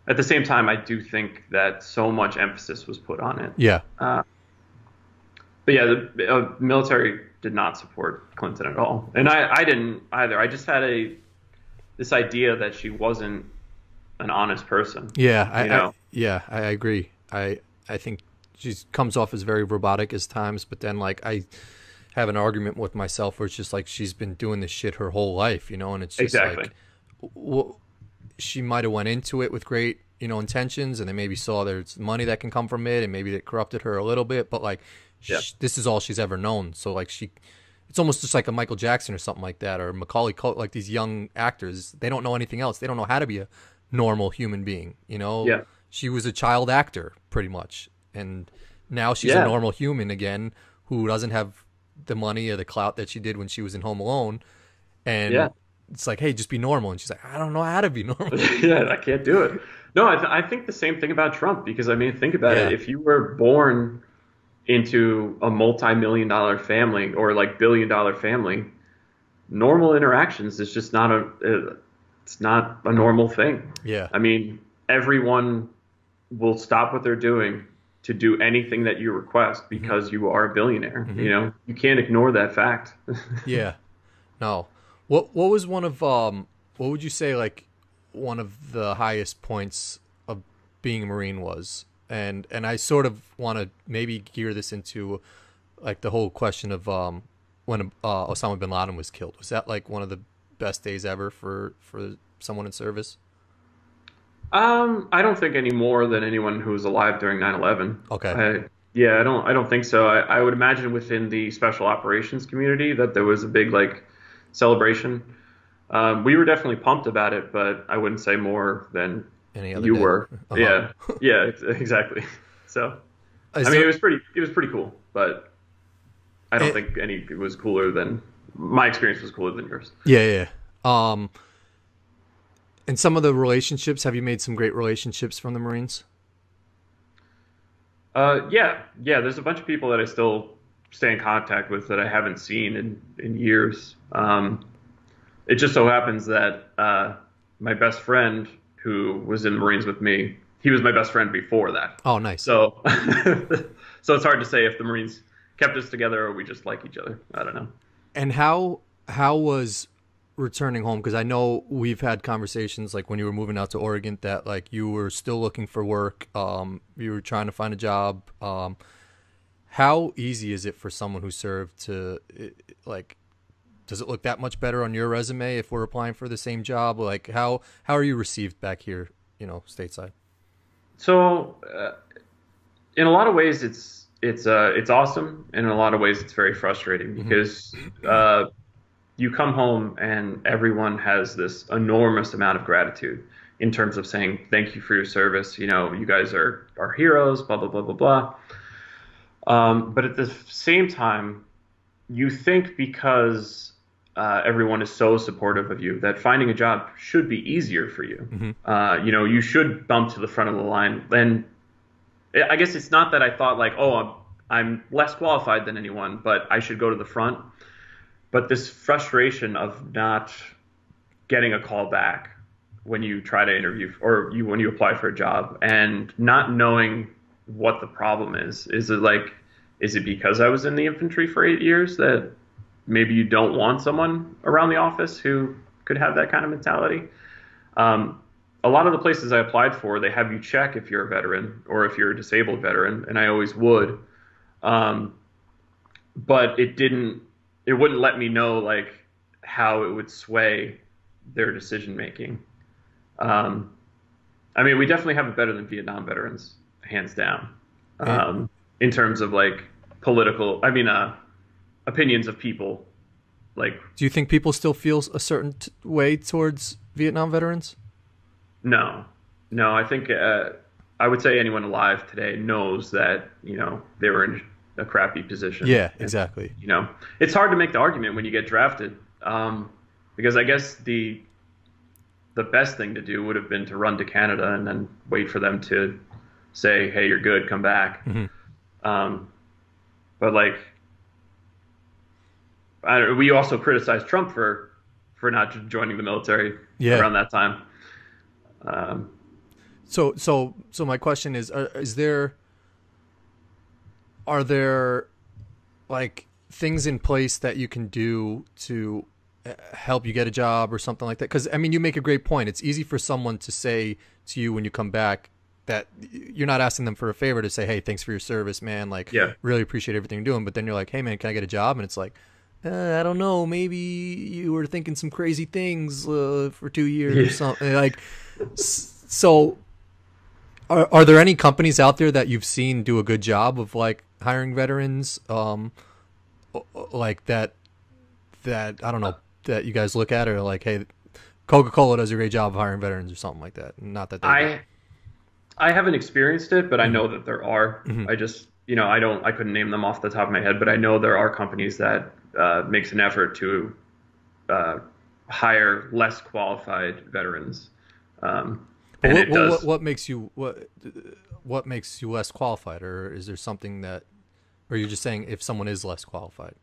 at the same time, I do think that so much emphasis was put on it. Yeah. But yeah, the military did not support Clinton at all, and I didn't either. I just had this idea that she wasn't an honest person. Yeah, I agree. I think she comes off as very robotic at times, but then like I have an argument with myself where it's just like she's been doing this shit her whole life, and it's just like she might have went into it with great intentions, and they maybe saw there's money that can come from it, and maybe it corrupted her a little bit, but like this is all she's ever known. So like it's almost just like a Michael Jackson or something like that, or Macaulay Culkin, like these young actors. They don't know anything else. They don't know how to be a normal human being. Yeah. She was a child actor pretty much, and now she's a normal human again who doesn't have the money or the clout that she did when she was in Home Alone. And it's like, hey, just be normal. And she's like, I don't know how to be normal. Yeah, I can't do it. No, I think the same thing about Trump, because I mean, think about it. If you were born into a multi-million-dollar family or like billion-dollar family, normal interactions is just not it's not a normal thing. Yeah. I mean, everyone will stop what they're doing to do anything that you request because you are a billionaire. You can't ignore that fact. Yeah. No. What was one of what would you say like one of the highest points of being a Marine was? And I sort of want to maybe gear this into like the whole question of when Osama bin Laden was killed. Was that like one of the best days ever for someone in service? I don't think any more than anyone who was alive during 9/11. Okay. I don't think so. I would imagine within the special operations community that there was a big like celebration. We were definitely pumped about it, but I wouldn't say more than any other you day. were. Uh-huh. Yeah, exactly. So, it was pretty cool, but I don't think it was cooler than my experience was cooler than yours. Yeah. And some of the relationships, have you made some great relationships from the Marines? Yeah. There's a bunch of people that I still stay in contact with that I haven't seen in years. It just so happens that my best friend who was in the Marines with me, he was my best friend before that. Oh, nice. So, so it's hard to say if the Marines kept us together or we just like each other. I don't know. And how was returning home? Because I know we've had conversations like when you were moving out to Oregon that like you were still looking for work. You were trying to find a job. How easy is it for someone who served to like? Does it look that much better on your resume if we're applying for the same job? Like how are you received back here, stateside? So, in a lot of ways, it's awesome, and in a lot of ways, it's very frustrating because you come home and everyone has this enormous amount of gratitude in terms of saying thank you for your service. You guys are heroes. Blah blah blah blah blah. But at the same time, you think because everyone is so supportive of you that finding a job should be easier for you. You should bump to the front of the line. And I guess it's not that I thought like, oh, I'm less qualified than anyone, but I should go to the front. But this frustration of not getting a call back when you try to interview or when you apply for a job and not knowing what the problem is. Is it because I was in the infantry for 8 years that maybe you don't want someone around the office who could have that kind of mentality? A lot of the places I applied for, they have you check if you're a veteran or if you're a disabled veteran, and I always would. But it wouldn't let me know like how it would sway their decision making. We definitely have it better than Vietnam veterans, hands down. In terms of like political, opinions of people. Like, do you think people still feel a certain way towards Vietnam veterans? No. I think I would say anyone alive today knows that they were in a crappy position. Yeah, exactly. And, it's hard to make the argument when you get drafted, because I guess the best thing to do would have been to run to Canada and then wait for them to say, "Hey, you're good, come back." But like, we also criticized Trump for not joining the military around that time. So my question is are there like things in place that you can do to help you get a job or something like that? Because you make a great point. It's easy for someone to say to you when you come back that you're not asking them for a favor to say, "Hey, thanks for your service, man. Like, really appreciate everything you're doing." But then you're like, "Hey, man, can I get a job?" And it's like, I don't know. Maybe you were thinking some crazy things for 2 years or something. Like, so Are there any companies out there that you've seen do a good job of like hiring veterans, like that I don't know, that you guys look at, or like, hey, Coca-Cola does a great job of hiring veterans or something like that? Not that I haven't experienced it, but I know that there are. Mm-hmm. I just, I couldn't name them off the top of my head, but I know there are companies that makes an effort to hire less qualified veterans. What makes you less qualified, or is there something that, or you're just saying if someone is less qualified?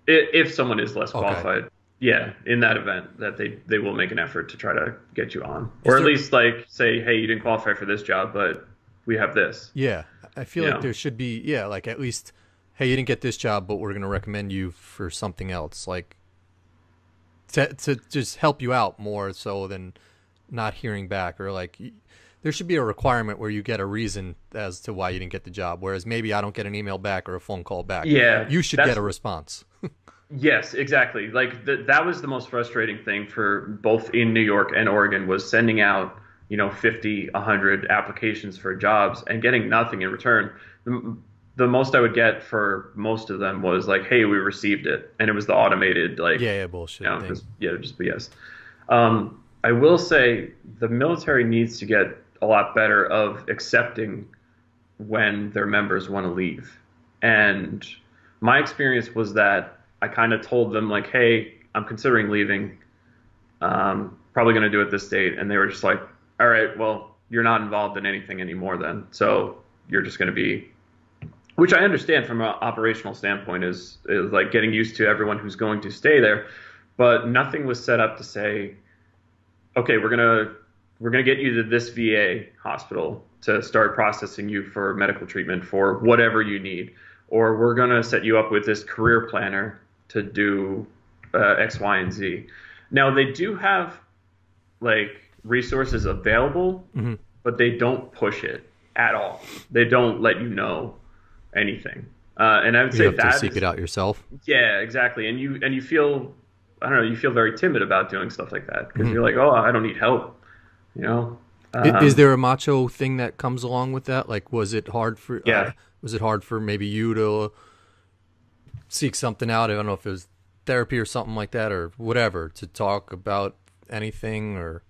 If someone is less qualified, yeah, in that event, that they will make an effort to try to get you on, or at least like say, hey, you didn't qualify for this job, but we have this. Yeah, I feel like there should be, like at least, hey, you didn't get this job, but we're going to recommend you for something else, like to just help you out more so than not hearing back, or like there should be a requirement where you get a reason as to why you didn't get the job, whereas maybe I don't get an email back or a phone call back. Yeah, you should get a response. Yes, exactly. Like that was the most frustrating thing for both in New York and Oregon, was sending out 50, 100 applications for jobs and getting nothing in return. The most I would get for most of them was like, hey, we received it, and it was the automated like bullshit thing. Just BS. I will say the military needs to get a lot better of accepting when their members want to leave. And my experience was that I kind of told them like, hey, I'm considering leaving. Probably going to do it this date. And they were just like, all right, well, you're not involved in anything anymore then. So you're just going to be, which I understand from an operational standpoint is like getting used to everyone who's going to stay there. But nothing was set up to say, okay, we're gonna get you to this VA hospital to start processing you for medical treatment for whatever you need, or we're gonna set you up with this career planner to do X, Y, and Z. Now they do have like resources available, but they don't push it at all. They don't let you know anything, and I would say you have to seek it out yourself. Yeah, exactly, and you feel. I don't know, you feel very timid about doing stuff like that because you're like, oh, I don't need help, Is there a macho thing that comes along with that? Like, was it hard for maybe you to seek something out? I don't know if it was therapy or something like that or whatever, to talk about anything or.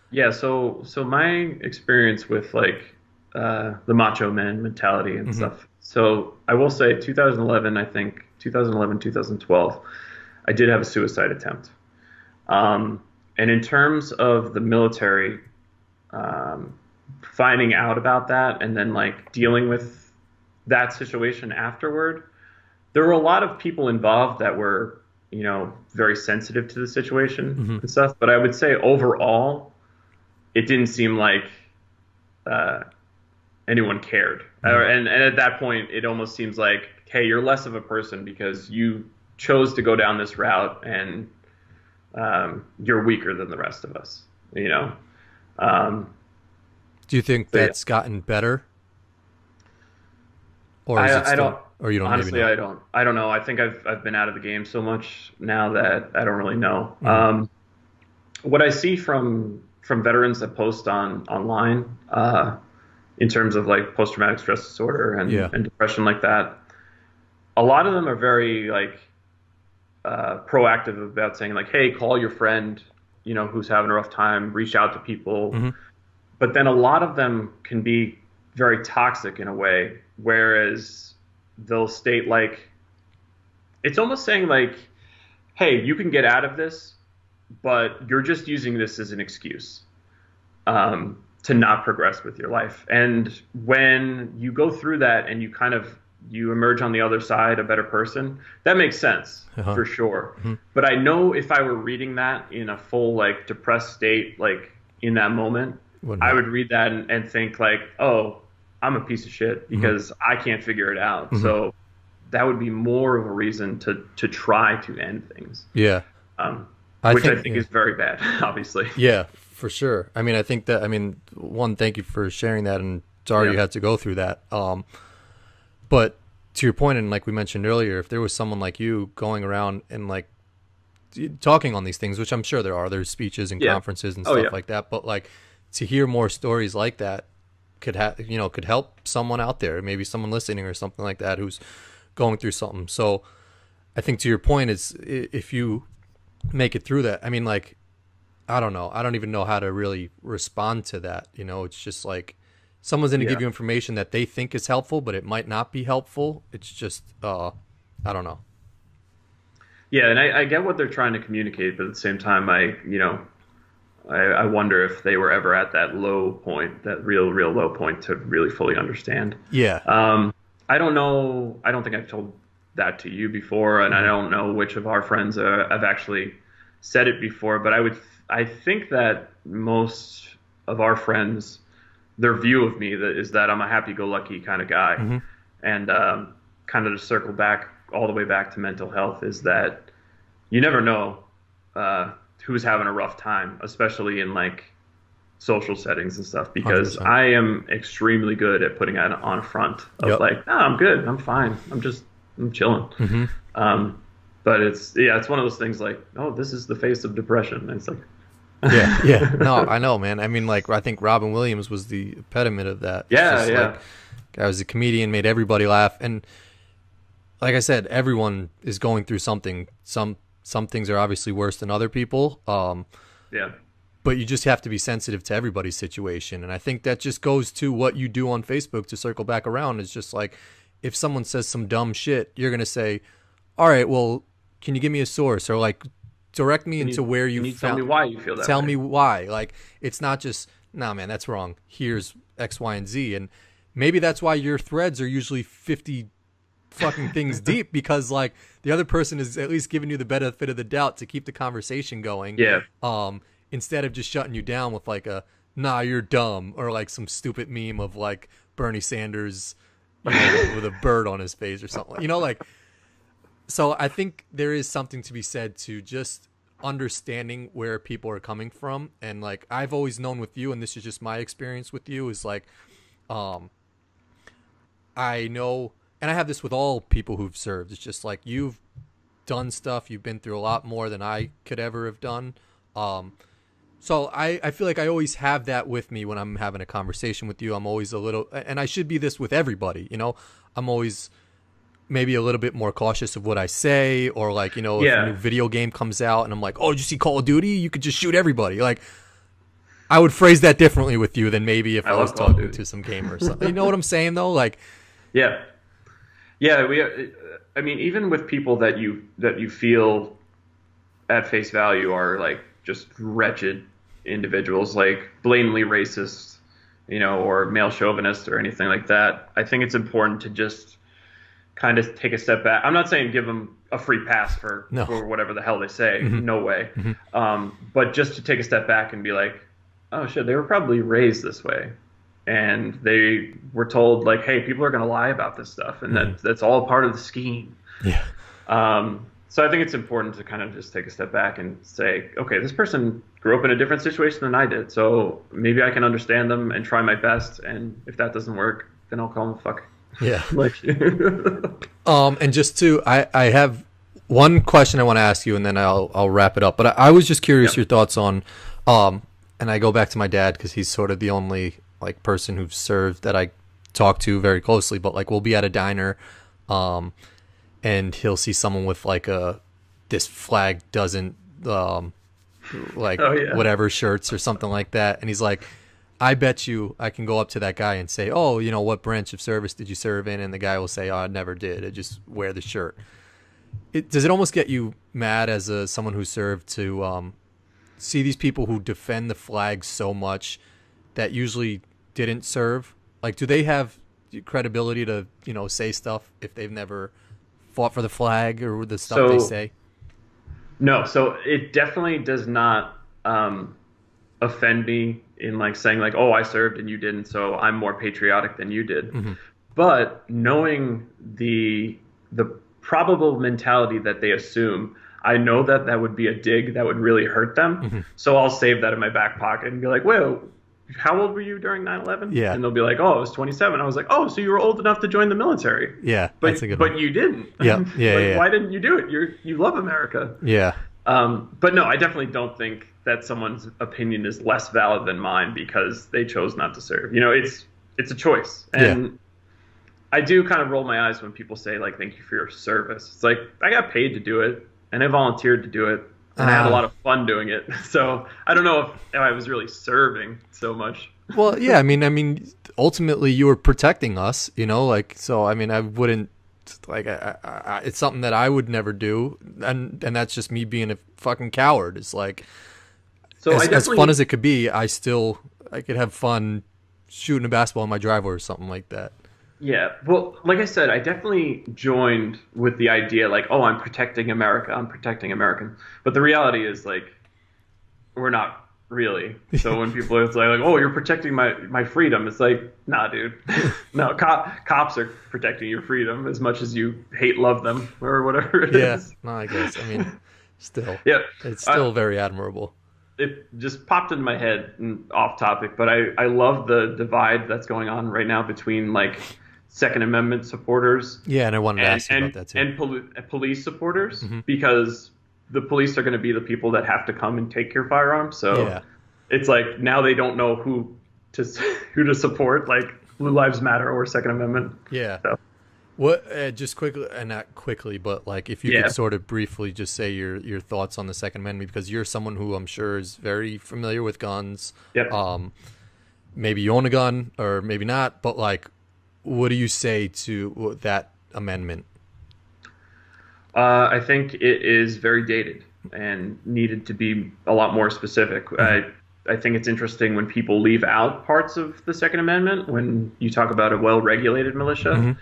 Yeah. So my experience with like the macho man mentality and stuff. So I will say 2011, 2012. I did have a suicide attempt. And in terms of the military, finding out about that and then like dealing with that situation afterward, there were a lot of people involved that were, very sensitive to the situation and stuff. But I would say overall, it didn't seem like anyone cared. And at that point, it almost seems like, hey, you're less of a person because you chose to go down this route, and you're weaker than the rest of us. Do you think that's gotten better, or is it still, I don't? Or you don't? Honestly, know? I don't know. I think I've been out of the game so much now that I don't really know. What I see from veterans that post online, in terms of like post-traumatic stress disorder and depression like that, a lot of them are very like proactive about saying like, hey, call your friend, who's having a rough time, reach out to people. But then a lot of them can be very toxic in a way, whereas they'll state like, it's almost saying like, hey, you can get out of this, but you're just using this as an excuse to not progress with your life. And when you go through that and you emerge on the other side a better person, that makes sense for sure. But I know if I were reading that in a full like depressed state, like in that moment, I would read that and think like, oh, I'm a piece of shit because I can't figure it out. So that would be more of a reason to try to end things. Yeah. I think is very bad, obviously. Yeah, for sure. I mean, I think that, one, thank you for sharing that, and sorry you had to go through that. But to your point, and like we mentioned earlier, if there was someone like you going around and like talking on these things, which I'm sure there's speeches and conferences and stuff like that, but like to hear more stories like that, could could help someone out there, maybe someone listening or something like that who's going through something. So I think to your point is, if you make it through that, I mean, like, I don't know, I don't even know how to really respond to that. It's just like someone's going to give you information that they think is helpful, but it might not be helpful. It's just I don't know. Yeah, and I get what they're trying to communicate, but at the same time, I wonder if they were ever at that low point, that real low point, to really fully understand. Yeah. I don't know. I don't think I've told that to you before, and I don't know which of our friends have actually said it before. But I think that most of our friends, their view of me is that I'm a happy-go-lucky kind of guy, Mm-hmm. and kind of to circle back all the way back to mental health is that you never know who's having a rough time, especially in like social settings and stuff, because 100%. I am extremely good at putting on a front of like, no, I'm good, I'm fine, I'm chilling. Mm-hmm. But it's one of those things like, oh, this is the face of depression. And it's like, yeah. No, I know, man. I mean, like, I think Robin Williams was the epitome of that. Yeah. Like, guy was a comedian, made everybody laugh, and like I said, everyone is going through something. Some things are obviously worse than other people. Yeah. But you just have to be sensitive to everybody's situation. And I think that just goes to what you do on Facebook, to circle back around. Is just like, if someone says some dumb shit, you're going to say, all right, well, can you give me a source, or like direct me into where you tell me why you feel that tell way. me why. Like, it's not just, nah, man, that's wrong. Here's X, Y, and Z. And maybe that's why your threads are usually 50 fucking things deep, because like the other person is at least giving you the benefit of the doubt to keep the conversation going. Yeah. Instead of just shutting you down with like a, nah, you're dumb, or like some stupid meme of like Bernie Sanders, with a bird on his face or something. Like, so I think there is something to be said to just understanding where people are coming from. And like, I've always known with you, and this is just my experience with you, is like, I know, and I have this with all people who've served. It's just like, you've done stuff, you've been through a lot more than I could ever have done. So I feel like I always have that with me when I'm having a conversation with you. I'm always a little, and I should be this with everybody, I'm always maybe a little bit more cautious of what I say, or like, if a new video game comes out and I'm like, oh, did you see Call of Duty? You could just shoot everybody. Like, I would phrase that differently with you than maybe if I was talking to some gamer or something. You know what I'm saying though? Like, yeah. I mean, even with people that you feel at face value are like just wretched individuals, like blatantly racist, or male chauvinist or anything like that, I think it's important to just kind of take a step back. I'm not saying give them a free pass for whatever the hell they say. Mm-hmm. No way. Mm-hmm. But just to take a step back and be like, oh shit, they were probably raised this way. And they were told like, hey, people are going to lie about this stuff. And that's all part of the scheme. Yeah. So I think it's important to kind of just take a step back and say, okay, this person grew up in a different situation than I did. So maybe I can understand them and try my best. And if that doesn't work, then I'll call them fuck. Yeah. Like, and just to, I have one question I want to ask you, and then I'll wrap it up. But I was just curious your thoughts on, and I go back to my dad because he's sort of the only like person who's served that I talk to very closely. But like, we'll be at a diner, and he'll see someone with like this flag doesn't whatever shirts or something like that, and he's like, I bet you I can go up to that guy and say, oh, what branch of service did you serve in? And the guy will say, oh, I never did. I just wear the shirt. Does it almost get you mad as someone who served to see these people who defend the flag so much that usually didn't serve? Like, do they have credibility to, say stuff if they've never fought for the flag or the stuff they say? No, so it definitely does not offend me in like saying like, oh, I served and you didn't, so I'm more patriotic than you did. Mm-hmm. But knowing the probable mentality that they assume, I know that would be a dig that would really hurt them. Mm-hmm. So I'll save that in my back pocket and be like, well, how old were you during 9/11? Yeah. And they'll be like, oh, I was 27. I was like, oh, so you were old enough to join the military. Yeah, but, that's a good but one. you didn't. Yeah, yeah, like, yeah. Why didn't you do it? You love America. Yeah. But no, I definitely don't think that someone's opinion is less valid than mine because they chose not to serve. it's a choice. And I do kind of roll my eyes when people say like, thank you for your service. It's like, I got paid to do it and I volunteered to do it and I had a lot of fun doing it. So I don't know if I was really serving so much. Well, yeah, I mean, ultimately you were protecting us, you know, like, so, I mean, I wouldn't, like, it's something that I would never do. And that's just me being a fucking coward. It's like, so as fun as it could be, I could have fun shooting a basketball in my driveway or something like that. Yeah, well, like I said, I definitely joined with the idea like, oh, I'm protecting America, I'm protecting Americans. But the reality is like, we're not really. So when people are like, oh, you're protecting my freedom, it's like, nah, dude. No, cops are protecting your freedom as much as you love them or whatever it is. No, I guess. I mean, still. Yeah, it's still very admirable. It just popped into my head and off topic, but I love the divide that's going on right now between like Second Amendment supporters. Yeah, and I wanted to ask you about that too. And police supporters, because the police are going to be the people that have to come and take your firearm. So it's like now they don't know who to support, like Blue Lives Matter or Second Amendment. Yeah. So. What? Just quickly, and not quickly, but like if you could sort of briefly just say your thoughts on the Second Amendment, because you're someone who I'm sure is very familiar with guns. Yep. Maybe you own a gun or maybe not, but like, what do you say to that amendment? I think it is very dated and needed to be a lot more specific. I think it's interesting when people leave out parts of the Second Amendment when you talk about a well-regulated militia.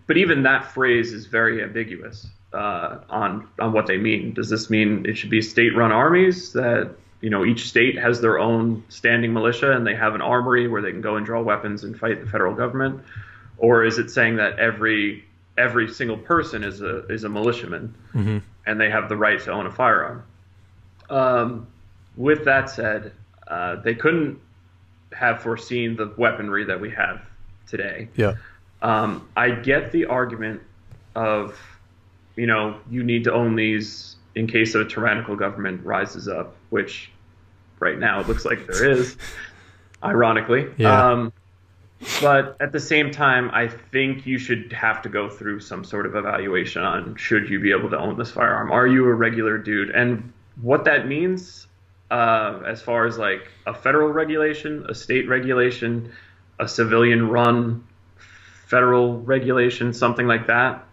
But even that phrase is very ambiguous on what they mean. Does this mean it should be state-run armies that, you know, each state has their own standing militia and they have an armory where they can go and draw weapons and fight the federal government? Or is it saying that every single person is a militiaman and they have the right to own a firearm? With that said, they couldn't have foreseen the weaponry that we have today. Yeah. I get the argument of, you know, you need to own these in case a tyrannical government rises up, which right now it looks like there is, ironically. Yeah. But at the same time, I think you should have to go through some sort of evaluation on should you be able to own this firearm? Are you a regular dude? And what that means as far as like a federal regulation, a state regulation, a civilian run federal regulation, something like that,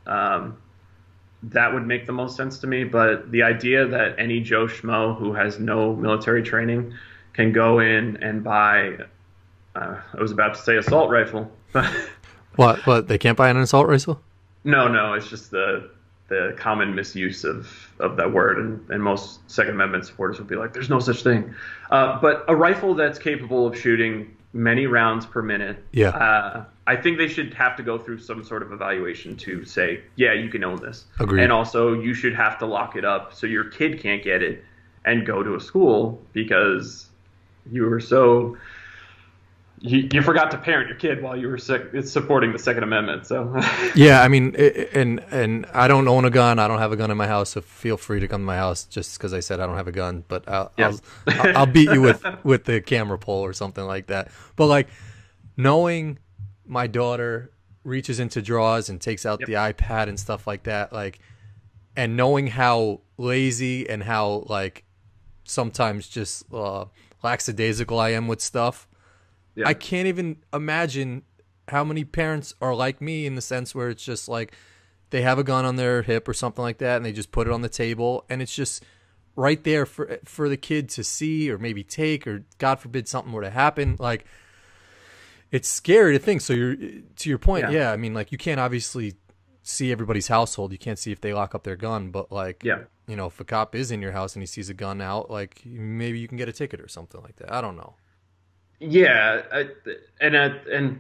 that would make the most sense to me. But the idea that any Joe Schmo who has no military training can go in and buy, I was about to say assault rifle. What? They can't buy an assault rifle? No, it's just the common misuse of that word, and most Second Amendment supporters would be like, there's no such thing. But a rifle that's capable of shooting many rounds per minute, I think they should have to go through some sort of evaluation to say, yeah, you can own this. Agreed. And also you should have to lock it up so your kid can't get it and go to a school because you were so... You forgot to parent your kid while you were supporting the Second Amendment. So yeah, I mean, and I don't own a gun. I don't have a gun in my house. So feel free to come to my house just because I said I don't have a gun. But I'll beat you with the camera pole or something like that. But like knowing my daughter reaches into drawers and takes out the iPad and stuff like that, like, and knowing how lazy and how like sometimes just lackadaisical I am with stuff. Yeah. I can't even imagine how many parents are like me in the sense where it's just like they have a gun on their hip or something like that and they just put it on the table and it's just right there for the kid to see or maybe take, or God forbid something were to happen. Like, it's scary to think. So to your point, I mean, like, you can't obviously see everybody's household. You can't see if they lock up their gun, but like, you know, if a cop is in your house and he sees a gun out, like maybe you can get a ticket or something like that. I don't know. Yeah, and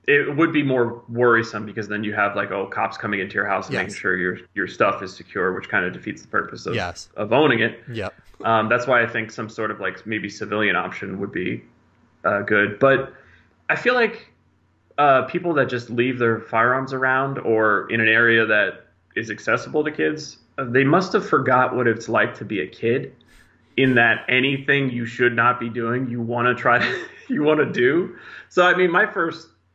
it would be more worrisome because then you have like, cops coming into your house and making sure your stuff is secure, which kind of defeats the purpose of owning it. Yep. That's why I think some sort of like maybe civilian option would be good. But I feel like people that just leave their firearms around or in an area that is accessible to kids, they must have forgot what it's like to be a kid. in that anything you should not be doing, you want to try to, you want to do. So, I mean,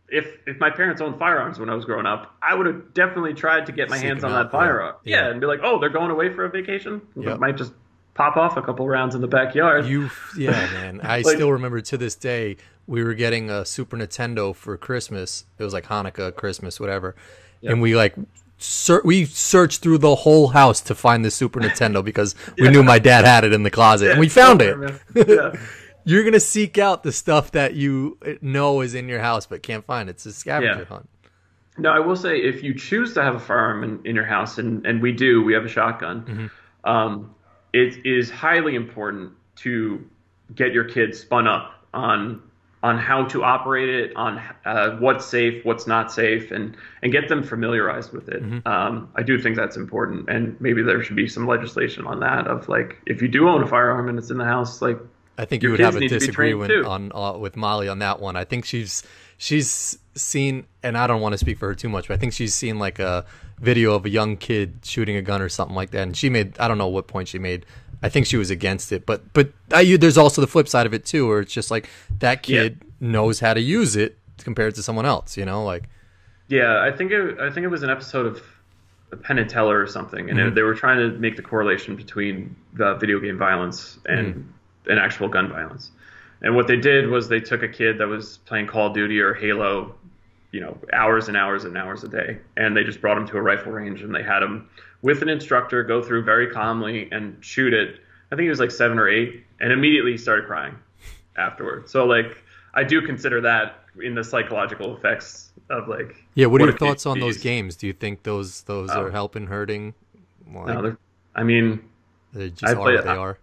if my parents owned firearms when I was growing up, I would have definitely tried to get my hands on that firearm. Yeah, and be like, oh, they're going away for a vacation? Yep. Might just pop off a couple rounds in the backyard. Yeah, man. I still remember to this day, we were getting a Super Nintendo for Christmas. It was like Hanukkah, Christmas, whatever. Yep. And we we searched through the whole house to find the Super Nintendo because we knew my dad had it in the closet, and we found it. Yeah. You're going to seek out the stuff that you know is in your house but can't find. It's a scavenger hunt. No, I will say, if you choose to have a firearm in your house, and we have a shotgun, it is highly important to get your kids spun up on how to operate it, on what's safe, what's not safe, and get them familiarized with it. I do think that's important, and maybe there should be some legislation on that of like, if you do own a firearm and it's in the house, like, I think you would have a disagreement on with Molly on that one. I think she's seen, and I don't want to speak for her too much, but I think she's seen like a video of a young kid shooting a gun or something like that, and she made, I don't know what point she made. I think she was against it, but there's also the flip side of it too, where it's just like that kid knows how to use it compared to someone else, you know, like. Yeah, I think it was an episode of Penn and Teller or something, and they were trying to make the correlation between the video game violence and actual gun violence. And what they did was they took a kid that was playing Call of Duty or Halo, you know, hours and hours and hours a day, and they just brought him to a rifle range, and they had him with an instructor go through very calmly and shoot it. I think he was like 7 or 8, and immediately started crying afterward. So like, I do consider that in the psychological effects of like. Yeah, what are your thoughts on those games? Do you think those are helping, hurting? Like, no, I mean, they just are what they are.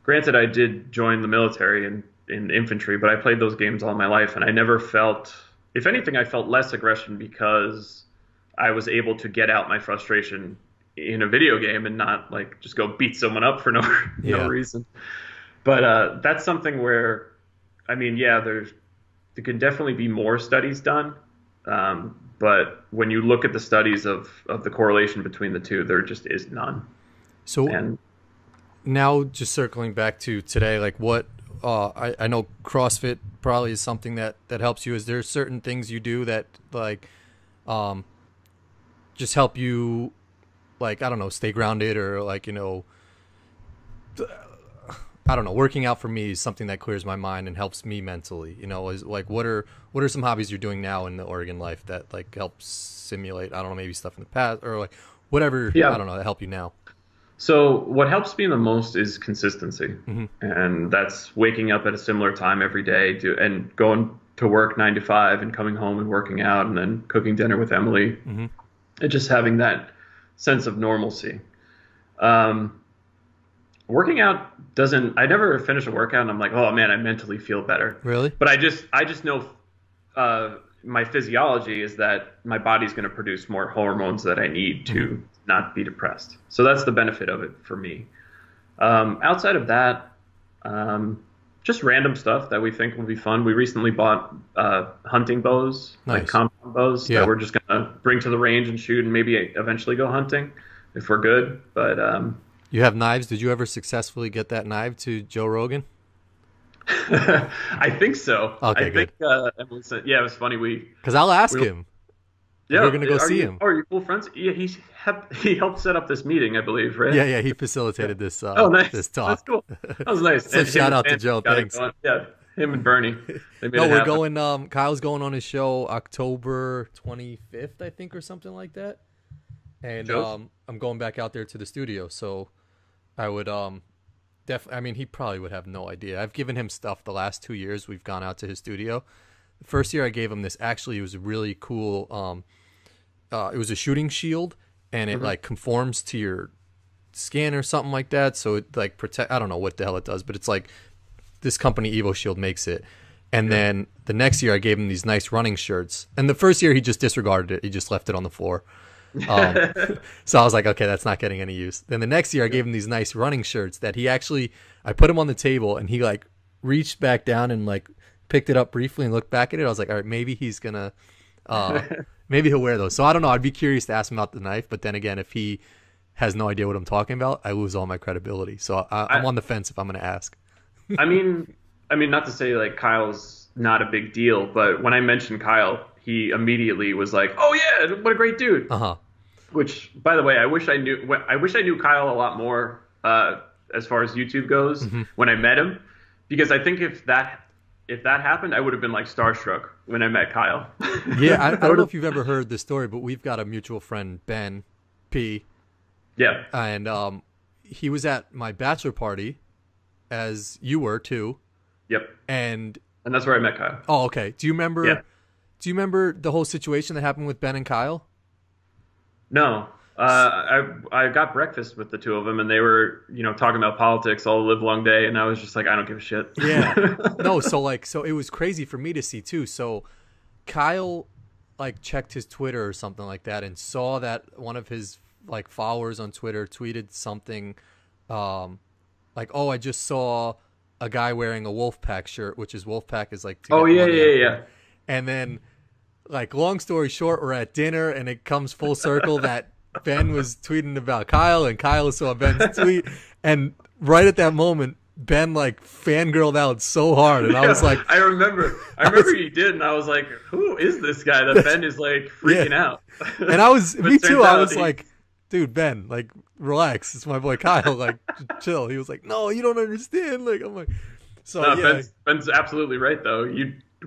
Granted, I did join the military in infantry, but I played those games all my life, and I never felt, if anything, I felt less aggression because I was able to get out my frustration in a video game and not like just go beat someone up for no reason. But that's something where, I mean, there could definitely be more studies done. But when you look at the studies of the correlation between the two, there just is none. So now just circling back to today, like what, I know CrossFit probably is something that helps you. Is there certain things you do that like, just help you, like, I don't know, stay grounded, or like, you know, I don't know, working out for me is something that clears my mind and helps me mentally, you know, is like, what are some hobbies you're doing now in the Oregon life that like helps simulate, I don't know, maybe stuff in the past or like whatever, I don't know, that help you now? So what helps me the most is consistency. And that's waking up at a similar time every day and going to work 9 to 5 and coming home and working out and then cooking dinner with Emily and just having that sense of normalcy. Working out I never finish a workout and I'm like, oh man, I mentally feel better. Really? But I just know my physiology is that my body's going to produce more hormones that I need to not be depressed. So that's the benefit of it for me. Outside of that, just random stuff that we think will be fun. We recently bought hunting bows, like compound bows that we're just going to bring to the range and shoot and maybe eventually go hunting if we're good. But you have knives. Did you ever successfully get that knife to Joe Rogan? I think so. Okay, I think, Emily said, it was funny. Because I'll ask him. Yeah, we're gonna go see him. Are you cool friends? Yeah, he helped set up this meeting, I believe, right? Yeah, he facilitated this. Nice. This talk. That's cool. That was nice. So shout out to Joe. Thanks. Yeah, him and Bernie. We're going. Kyle's going on his show October 25th, I think, or something like that. And I'm going back out there to the studio, so I would definitely. I mean, he probably would have no idea. I've given him stuff the last 2 years. We've gone out to his studio. The first year I gave him this. Actually, it was really cool. It was a shooting shield, and it like conforms to your skin or something like that. So it like protect. I don't know what the hell it does, but it's like this company Evo Shield makes it. And then the next year I gave him these nice running shirts. And the first year he just disregarded it. He just left it on the floor. So I was like, okay, that's not getting any use. Then the next year I gave him these nice running shirts that I put him on the table and he like reached back down and like picked it up briefly and looked back at it. I was like, all right, maybe he's gonna maybe he'll wear those. So I don't know. I'd be curious to ask him about the knife, but then again, if he has no idea what I'm talking about, I lose all my credibility. So I'm on the fence if I'm going to ask. I mean, not to say like Kyle's not a big deal, but when I mentioned Kyle, he immediately was like, "Oh yeah, what a great dude." Which, by the way, I wish I knew Kyle a lot more as far as YouTube goes when I met him, because I think if that happened, I would have been like starstruck when I met Kyle. Yeah, I don't know if you've ever heard this story, but we've got a mutual friend, Ben P. Yeah, and he was at my bachelor party, as you were too. Yep. And that's where I met Kyle. Oh, okay. Do you remember? Yeah. Do you remember the whole situation that happened with Ben and Kyle? No. I got breakfast with the two of them, and they were, talking about politics all the live long day, and I was just like, I don't give a shit. Yeah. No, so it was crazy for me to see too. So Kyle like checked his Twitter or something like that and saw that one of his like followers on Twitter tweeted something like, "Oh, I just saw a guy wearing a Wolfpack shirt," which is Wolfpack is like yeah. And then, like, long story short, we're at dinner and it comes full circle that Ben was tweeting about Kyle and Kyle saw Ben's tweet, and right at that moment Ben like fangirled out so hard, and I was like, I remember you did, and I was like, who is this guy that Ben is like freaking out? And I was me too. I was like, dude, Ben, like, relax. It's my boy Kyle. Like, chill. He was like, no, you don't understand. Like, I'm like, so no, yeah. Ben's absolutely right though.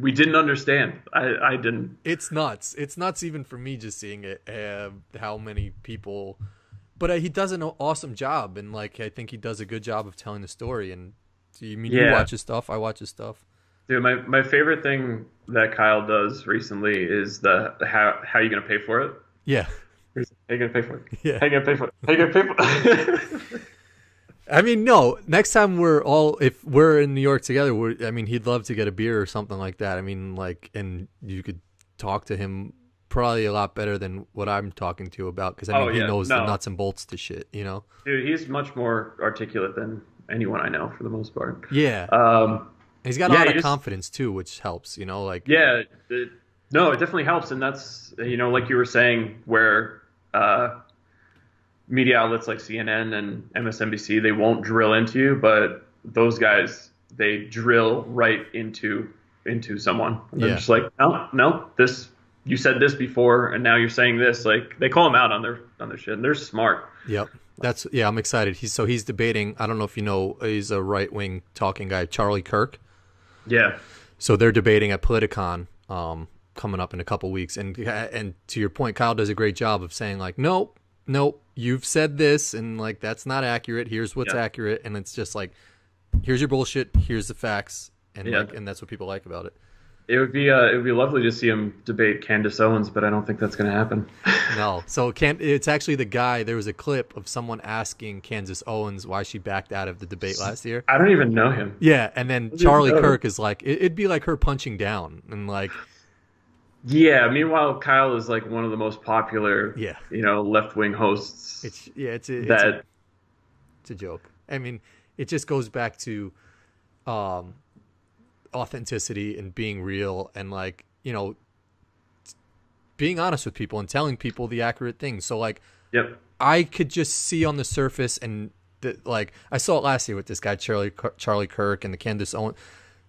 We didn't understand. I didn't. It's nuts. It's nuts even for me just seeing it. How many people, but he does an awesome job, and like I think he does a good job of telling the story. And you watch his stuff. I watch his stuff. Dude, my favorite thing that Kyle does recently is the how you gonna pay for it? Yeah. How you gonna pay for it? Yeah. How you gonna pay for it? How you gonna pay for it? I mean, no. Next time if we're in New York together, he'd love to get a beer or something like that. I mean, like, and you could talk to him probably a lot better than what I'm talking to you about, because he knows the nuts and bolts to shit, Dude, he's much more articulate than anyone I know for the most part. Yeah. He's got a lot of confidence too, which helps, like. Yeah. It definitely helps, and that's like you were saying, where media outlets like CNN and MSNBC, they won't drill into you, but those guys, they drill right into someone. And they're just like, no, this, you said this before, and now you're saying this. Like, they call them out on their shit, and they're smart. Yep. I'm excited. He's debating. I don't know if you know, he's a right wing talking guy, Charlie Kirk. Yeah. So they're debating at Politicon coming up in a couple weeks, and to your point, Kyle does a great job of saying like, nope, you've said this, and like that's not accurate. Here's what's accurate, and it's just like, here's your bullshit. Here's the facts, and and that's what people like about it. It would be lovely to see him debate Candace Owens, but I don't think that's going to happen. No. So it's actually the guy. There was a clip of someone asking Candace Owens why she backed out of the debate last year. I don't even know him. Yeah, and then Charlie Kirk is like, it'd be like her punching down, and like. Yeah. Meanwhile, Kyle is like one of the most popular, left-wing hosts. It's a joke. I mean, it just goes back to authenticity and being real, and like, being honest with people and telling people the accurate things. So like, I could just see on the surface, and like I saw it last year with this guy Charlie Kirk and the Candace Owens.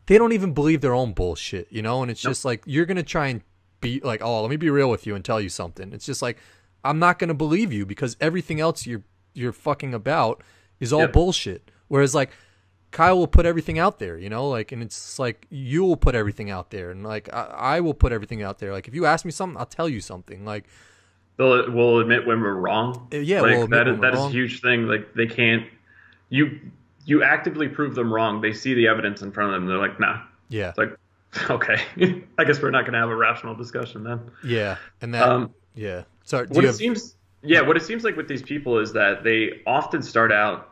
They don't even believe their own bullshit, and it's just like, you're gonna try and be like, oh, let me be real with you and tell you something. It's just like, I'm not gonna believe you, because everything else you're fucking about is all bullshit. Whereas like, Kyle will put everything out there, like, and it's like, you will put everything out there, and like I will put everything out there. Like, if you ask me something, I'll tell you something. Like, we'll admit when we're wrong. Yeah, like, that is a huge thing. Like, they can't. You actively prove them wrong. They see the evidence in front of them. They're like, nah. Yeah. It's like, okay, I guess we're not going to have a rational discussion then. Yeah, and that. Yeah. Sorry. What it seems like with these people is that they often start out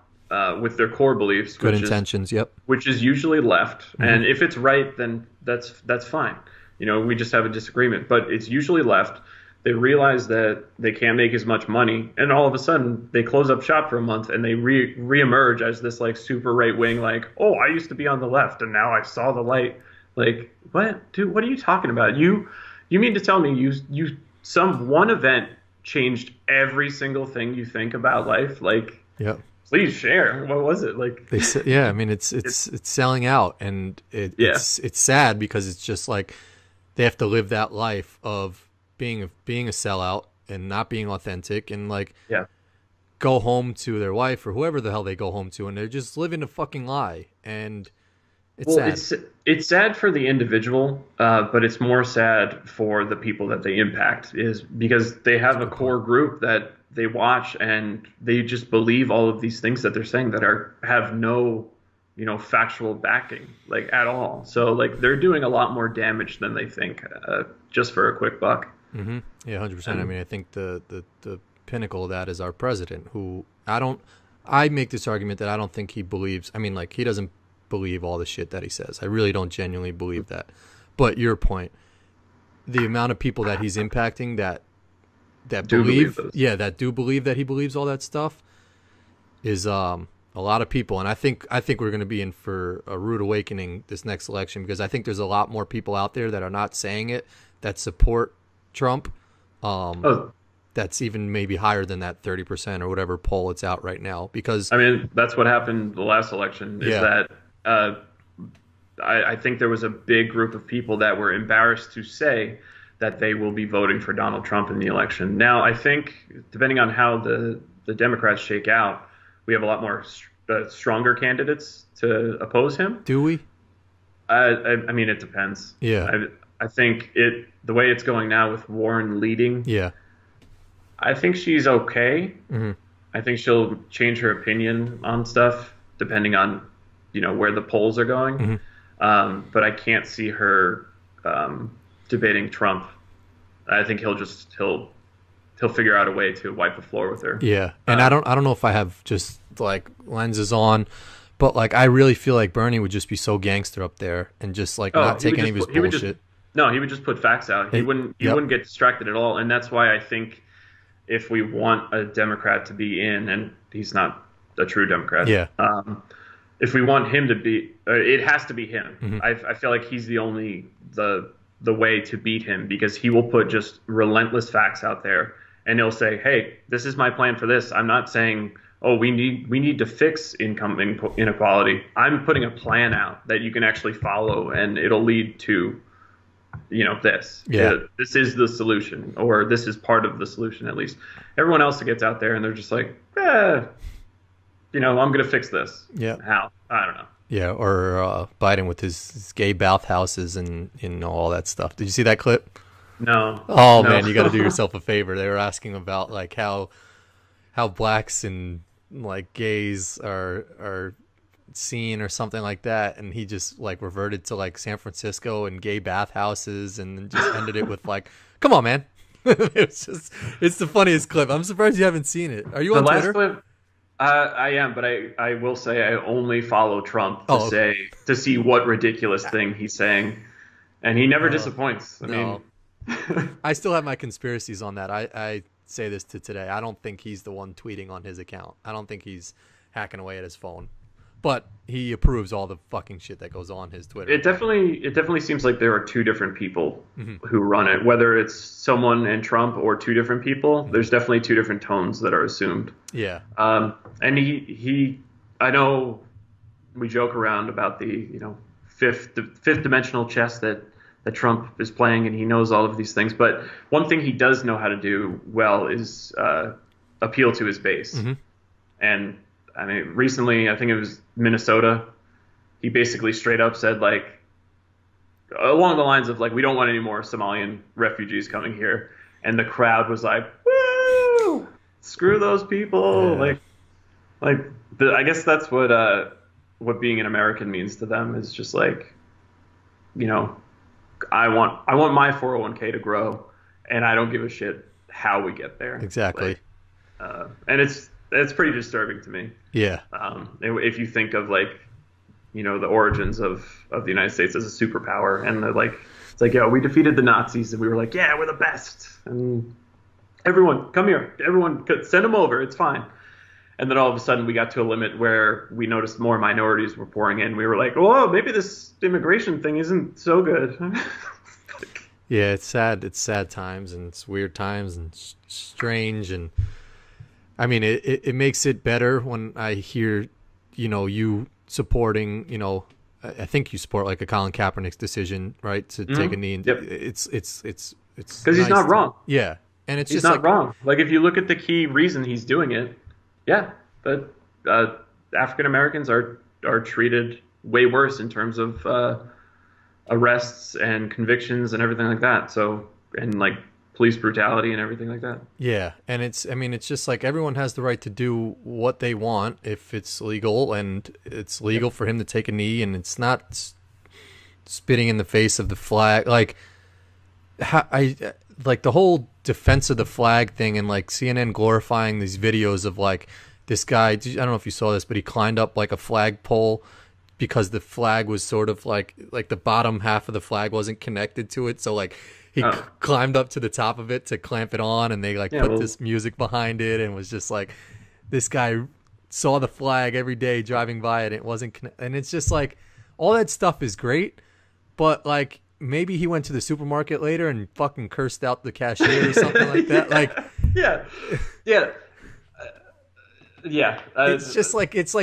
with their core beliefs, good intentions, which is usually left, and if it's right, then that's fine. We just have a disagreement, but it's usually left. They realize that they can't make as much money, and all of a sudden they close up shop for a month, and they reemerge as this like super right wing, like, oh, I used to be on the left, and now I saw the light. Like, what, dude? What are you talking about? You mean to tell me you some one event changed every single thing you think about life? Like, Yeah. please share. What was it like? They say, yeah, I mean, it's selling out, and Yeah. it's sad because it's just like they have to live that life of being a sellout and not being authentic, and like Yeah. go home to their wife or whoever the hell they go home to, and they're just living a fucking lie, and it's Well, sad. it's sad for the individual, but it's more sad for the people that they impact, is because they have a core group that they watch and they just believe all of these things that they're saying that have no, factual backing, like, at all. So like they're doing a lot more damage than they think, just for a quick buck. Mm-hmm. Yeah, 100%. I mean, I think the pinnacle of that is our president, who I make this argument that I don't think he believes. I mean, like, he doesn't believe all the shit that he says. I really don't genuinely believe that. But your point, the amount of people that he's impacting that Do believe believe, those. yeah, that do believe that he believes all that stuff is a lot of people. And I think we're going to be in for a rude awakening this next election, because I think there's a lot more people out there that are not saying it, that support Trump. Oh, That's even maybe higher than that 30% or whatever poll it's out right now. Because I mean, that's what happened the last election, is Yeah. that I think there was a big group of people that were embarrassed to say that they will be voting for Donald Trump in the election. Now, I think, depending on how the Democrats shake out, we have a lot more stronger candidates to oppose him. do we? I mean, it depends. Yeah. I think the way it's going now with Warren leading, Yeah. I think she's okay. Mm-hmm. I think she'll change her opinion on stuff depending on, where the polls are going. Mm-hmm. But I can't see her debating Trump. I think he'll figure out a way to wipe the floor with her. Yeah. And I don't know if I have just like lenses on, but like I really feel like Bernie would just be so gangster up there and just like not take any of his bullshit. He would just put facts out. He wouldn't get distracted at all. And that's why I think if we want a Democrat to be in, and he's not a true Democrat. Yeah. If we want him to be, it has to be him. Mm-hmm. I feel like he's the only the way to beat him, because he will put just relentless facts out there, and he'll say, "Hey, this is my plan for this. I'm not saying, oh, we need to fix income inequality. I'm putting a plan out that you can actually follow, and it'll lead to, this. Yeah. This is the solution, or this is part of the solution, at least." Everyone else gets out there and they're just like, I'm going to fix this. Yeah. How? I don't know. Yeah. Or Biden with his gay bathhouses and all that stuff. Did you see that clip? No. Oh No. man, you got to do yourself a favor. They were asking about like how blacks and like gays are seen or something like that, and he just like reverted to like San Francisco and gay bathhouses, and then just ended it with like, "Come on, man." It's the funniest clip. I'm surprised you haven't seen it. Are you on Twitter? The last clip, I am, but I will say I only follow Trump to see what ridiculous thing he's saying, and he never disappoints. I mean, I still have my conspiracies on that. I say this to today. I don't think he's the one tweeting on his account. I don't think he's hacking away at his phone. But he approves all the fucking shit that goes on his Twitter. It definitely seems like there are two different people Mm-hmm. who run it. Whether it's someone and Trump or two different people, there's definitely two different tones that are assumed. Yeah. And I know we joke around about the fifth dimensional chess that Trump is playing, and he knows all of these things. But one thing he does know how to do well is appeal to his base. Mm-hmm. And I mean, recently, I think it was Minnesota, he basically straight up said, like, along the lines of, like, we don't want any more Somalian refugees coming here. And the crowd was like, woo, screw those people. Yeah. I guess that's what being an American means to them, is just like, I want my 401k to grow, and I don't give a shit how we get there. Exactly. And it's pretty disturbing to me. Yeah. If you think of the origins of the United States as a superpower, and it's like, we defeated the Nazis, and we were like, yeah, we're the best, and everyone come here, everyone send them over, it's fine. And then all of a sudden we got to a limit where we noticed more minorities were pouring in. We were like, whoa, maybe this immigration thing isn't so good. Yeah, it's sad. It's sad times and it's weird times and strange. And I mean, it makes it better when I hear, you supporting, I think you support like a Colin Kaepernick's decision, right, to take a knee. And Yep. it's Because he's not wrong. Yeah, and it's He's just not wrong. Like if you look at the key reason he's doing it, yeah, but African Americans are treated way worse in terms of arrests and convictions and everything like that. So and like police brutality and everything like that. Yeah, and it's just like everyone has the right to do what they want if it's legal, and it's legal for him to take a knee, and it's not spitting in the face of the flag. Like, like the whole defense of the flag thing, and like CNN glorifying these videos of like this guy. I don't know if you saw this, but he climbed up like a flagpole because the flag was sort of like the bottom half of the flag wasn't connected to it, so like. He climbed up to the top of it to clamp it on, and they put this music behind it, and was just like, this guy saw the flag every day driving by it. It wasn't, and it's just like, all that stuff is great, but like maybe he went to the supermarket later and fucking cursed out the cashier or something like that. Like, yeah. It's just like it's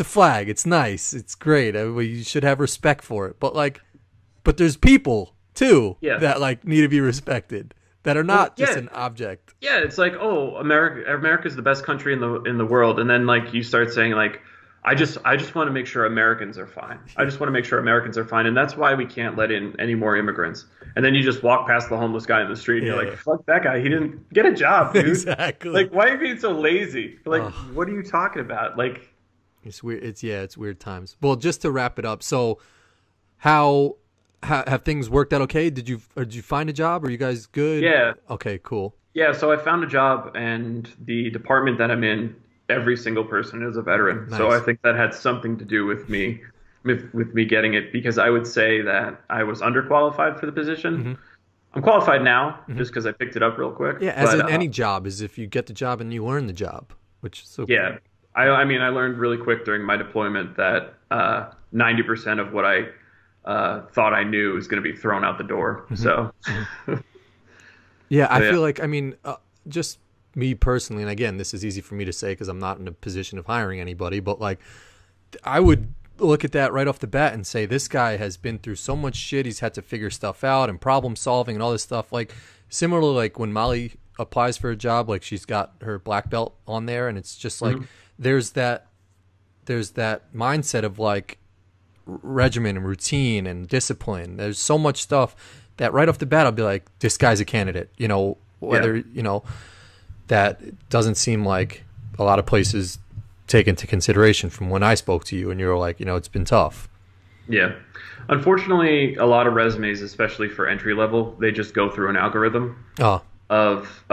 a flag. It's nice. It's great. You should have respect for it. But there's people too that like need to be respected, that are not just an object. Yeah, it's like, oh, America's the best country in the world, and then like you start saying like, I just want to make sure Americans are fine. I just want to make sure Americans are fine, and that's why we can't let in any more immigrants. And then you just walk past the homeless guy in the street, and you're like, fuck that guy. He didn't get a job, dude. Exactly. Like, why are you being so lazy? Like, what are you talking about? Like, it's weird. It's weird times. Well, just to wrap it up, so how have things worked out okay? Did you find a job? Are you guys good? Yeah. Okay, cool. Yeah, so I found a job, and the department that I'm in, every single person is a veteran. Nice. So I think that had something to do with me getting it, because I would say that I was underqualified for the position. Mm-hmm. I'm qualified now just because I picked it up real quick. Yeah, as in any job, is if you get the job and you learn the job, which is so yeah. Cool. I mean, I learned really quick during my deployment that 90% of what I thought I knew was going to be thrown out the door. Mm-hmm. So, yeah, I feel like, I mean, just me personally, and again, this is easy for me to say because I'm not in a position of hiring anybody, but like, I would look at that right off the bat and say, this guy has been through so much shit. He's had to figure stuff out and problem solving and all this stuff. Like, similarly, like when Molly applies for a job, like she's got her black belt on there, and it's just like, there's that mindset of like, regimen and routine and discipline. There's so much stuff that right off the bat I'll be like, this guy's a candidate, whether that doesn't seem like a lot of places take into consideration from when I spoke to you, and you're like, it's been tough. Yeah, unfortunately a lot of resumes, especially for entry level, they just go through an algorithm of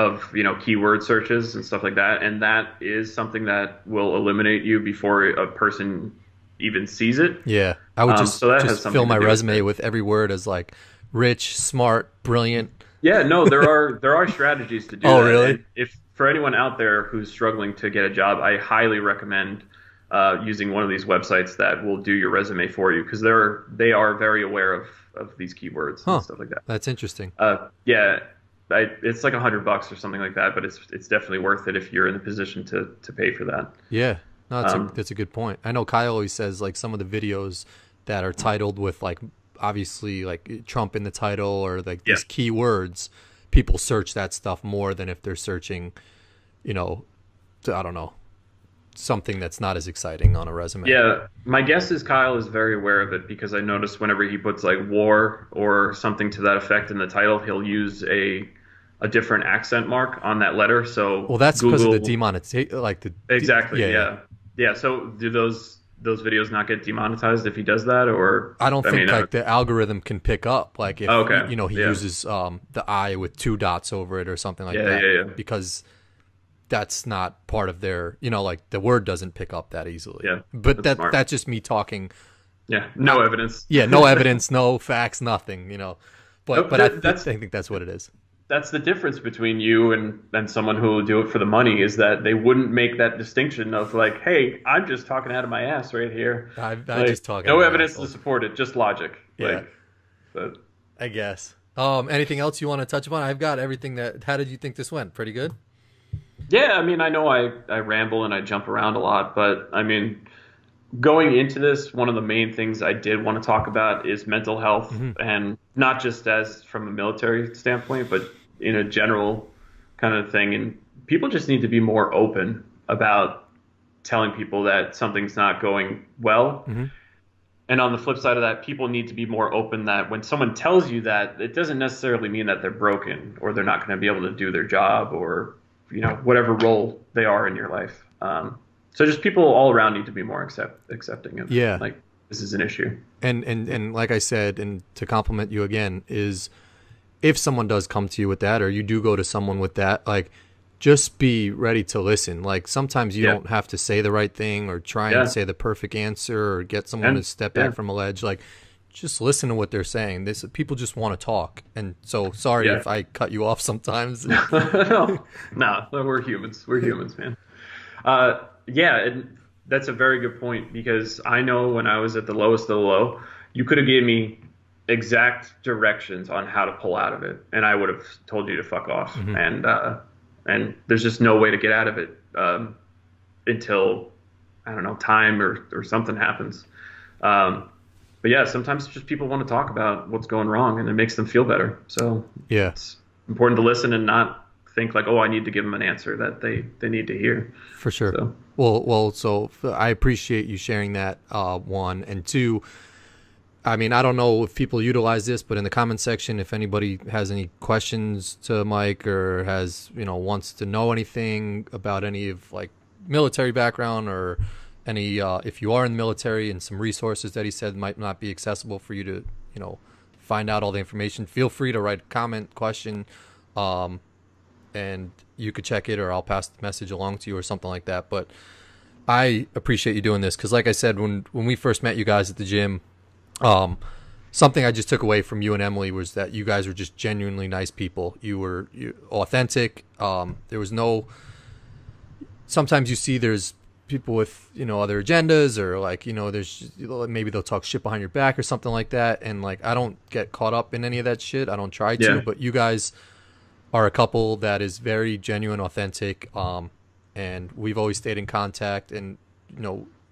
keyword searches and stuff like that, and that is something that will eliminate you before a person even sees it. Yeah, I would just fill my resume with every word as like rich, smart, brilliant. Yeah, no, there are strategies to do that. Oh, really? And if for anyone out there who's struggling to get a job, I highly recommend using one of these websites that will do your resume for you, because they are very aware of these keywords and stuff like that. That's interesting. Yeah, it's like $100 or something like that, but it's definitely worth it if you're in the position to pay for that. Yeah. No, that's a good point. I know Kyle always says like some of the videos that are titled with like obviously like Trump in the title or like these keywords, people search that stuff more than if they're searching, I don't know, something that's not as exciting on a resume. Yeah, my guess is Kyle is very aware of it, because I noticed whenever he puts like war or something to that effect in the title, he'll use a different accent mark on that letter. So that's because of the demonetization, exactly. Yeah. So do those videos not get demonetized if he does that, or I don't think the algorithm can pick up like if he uses the I with 2 dots over it or something like that, because that's not part of their like the word doesn't pick up that easily. Yeah, but that's just me talking. Yeah, no evidence. Yeah, no evidence, no facts, nothing. But I think that's what it is. That's the difference between you and someone who will do it for the money, is that they wouldn't make that distinction of like, hey, I'm just talking out of my ass right here. I'm just talking. No evidence to support it, just logic. Yeah. I guess. Anything else you want to touch upon? I've got everything that. How did you think this went? Pretty good. Yeah, I mean, I know I ramble and I jump around a lot, but I mean, going into this, one of the main things I did want to talk about is mental health, and not just as from a military standpoint, but in a general kind of thing. And people just need to be more open about telling people that something's not going well. And on the flip side of that, people need to be more open that when someone tells you that, it doesn't necessarily mean that they're broken or they're not going to be able to do their job or, you know, whatever role they are in your life. So just people all around need to be more accepting of, like, this is an issue. And like I said, and to compliment you again, is if someone does come to you with that, or you do go to someone with that, like, just be ready to listen. Like, sometimes you don't have to say the right thing or try and say the perfect answer or get someone to step back from a ledge. Like, just listen to what they're saying. People just want to talk. And so sorry if I cut you off sometimes. No, we're humans. We're humans, man. And that's a very good point, because I know when I was at the lowest of the low, you could have gave me exact directions on how to pull out of it, and I would have told you to fuck off. And there's just no way to get out of it until, I don't know, time or something happens. But yeah, sometimes just people want to talk about what's going wrong, and it makes them feel better. So it's important to listen and not think like, oh, I need to give them an answer that they need to hear. For sure. So. So I appreciate you sharing that, one. And two, I mean, I don't know if people utilize this, but in the comment section, if anybody has any questions to Mike or has, wants to know anything about any of like military background or any, if you are in the military and some resources that he said might not be accessible for you to, find out all the information, feel free to write a comment, question, and you could check it, or I'll pass the message along to you or something like that. But I appreciate you doing this, because like I said, when we first met you guys at the gym, something I just took away from you and Emily was that you guys were just genuinely nice people. You were authentic. There was no, sometimes you see there's people with, other agendas, or like, there's maybe they'll talk shit behind your back or something like that. And like, I don't get caught up in any of that shit. I don't try to, but you guys are a couple that is very genuine, authentic. And we've always stayed in contact, and,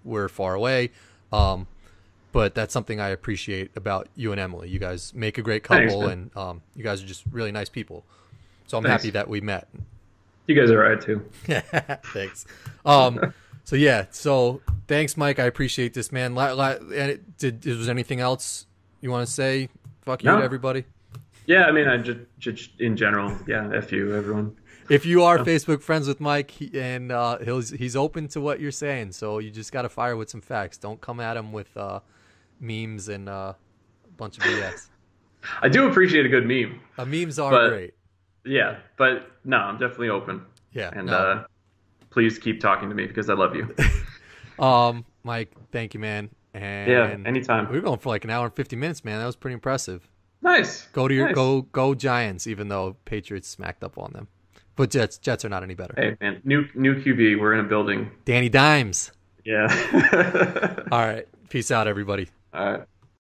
we're far away. But that's something I appreciate about you and Emily. You guys make a great couple. Thanks, and you guys are just really nice people. So I'm happy that we met. You guys are right too. Thanks. So thanks, Mike. I appreciate this, man. Was there anything else you want to say? Fuck you to everybody. Yeah, I mean, I just in general, F you, everyone. If you are Facebook friends with Mike, he's open to what you're saying, so you just got to fire with some facts. Don't come at him with memes and a bunch of BS. I do appreciate a good meme. Memes are great. Yeah, but no, I'm definitely open. Yeah, and please keep talking to me, because I love you. Mike, thank you, man. And anytime. We were going for like an hour and 50 minutes, man. That was pretty impressive. Nice. Go Giants, even though Patriots smacked up on them. But Jets are not any better. Hey, man, new QB. We're in a building. Danny Dimes. Yeah. All right. Peace out, everybody. All right.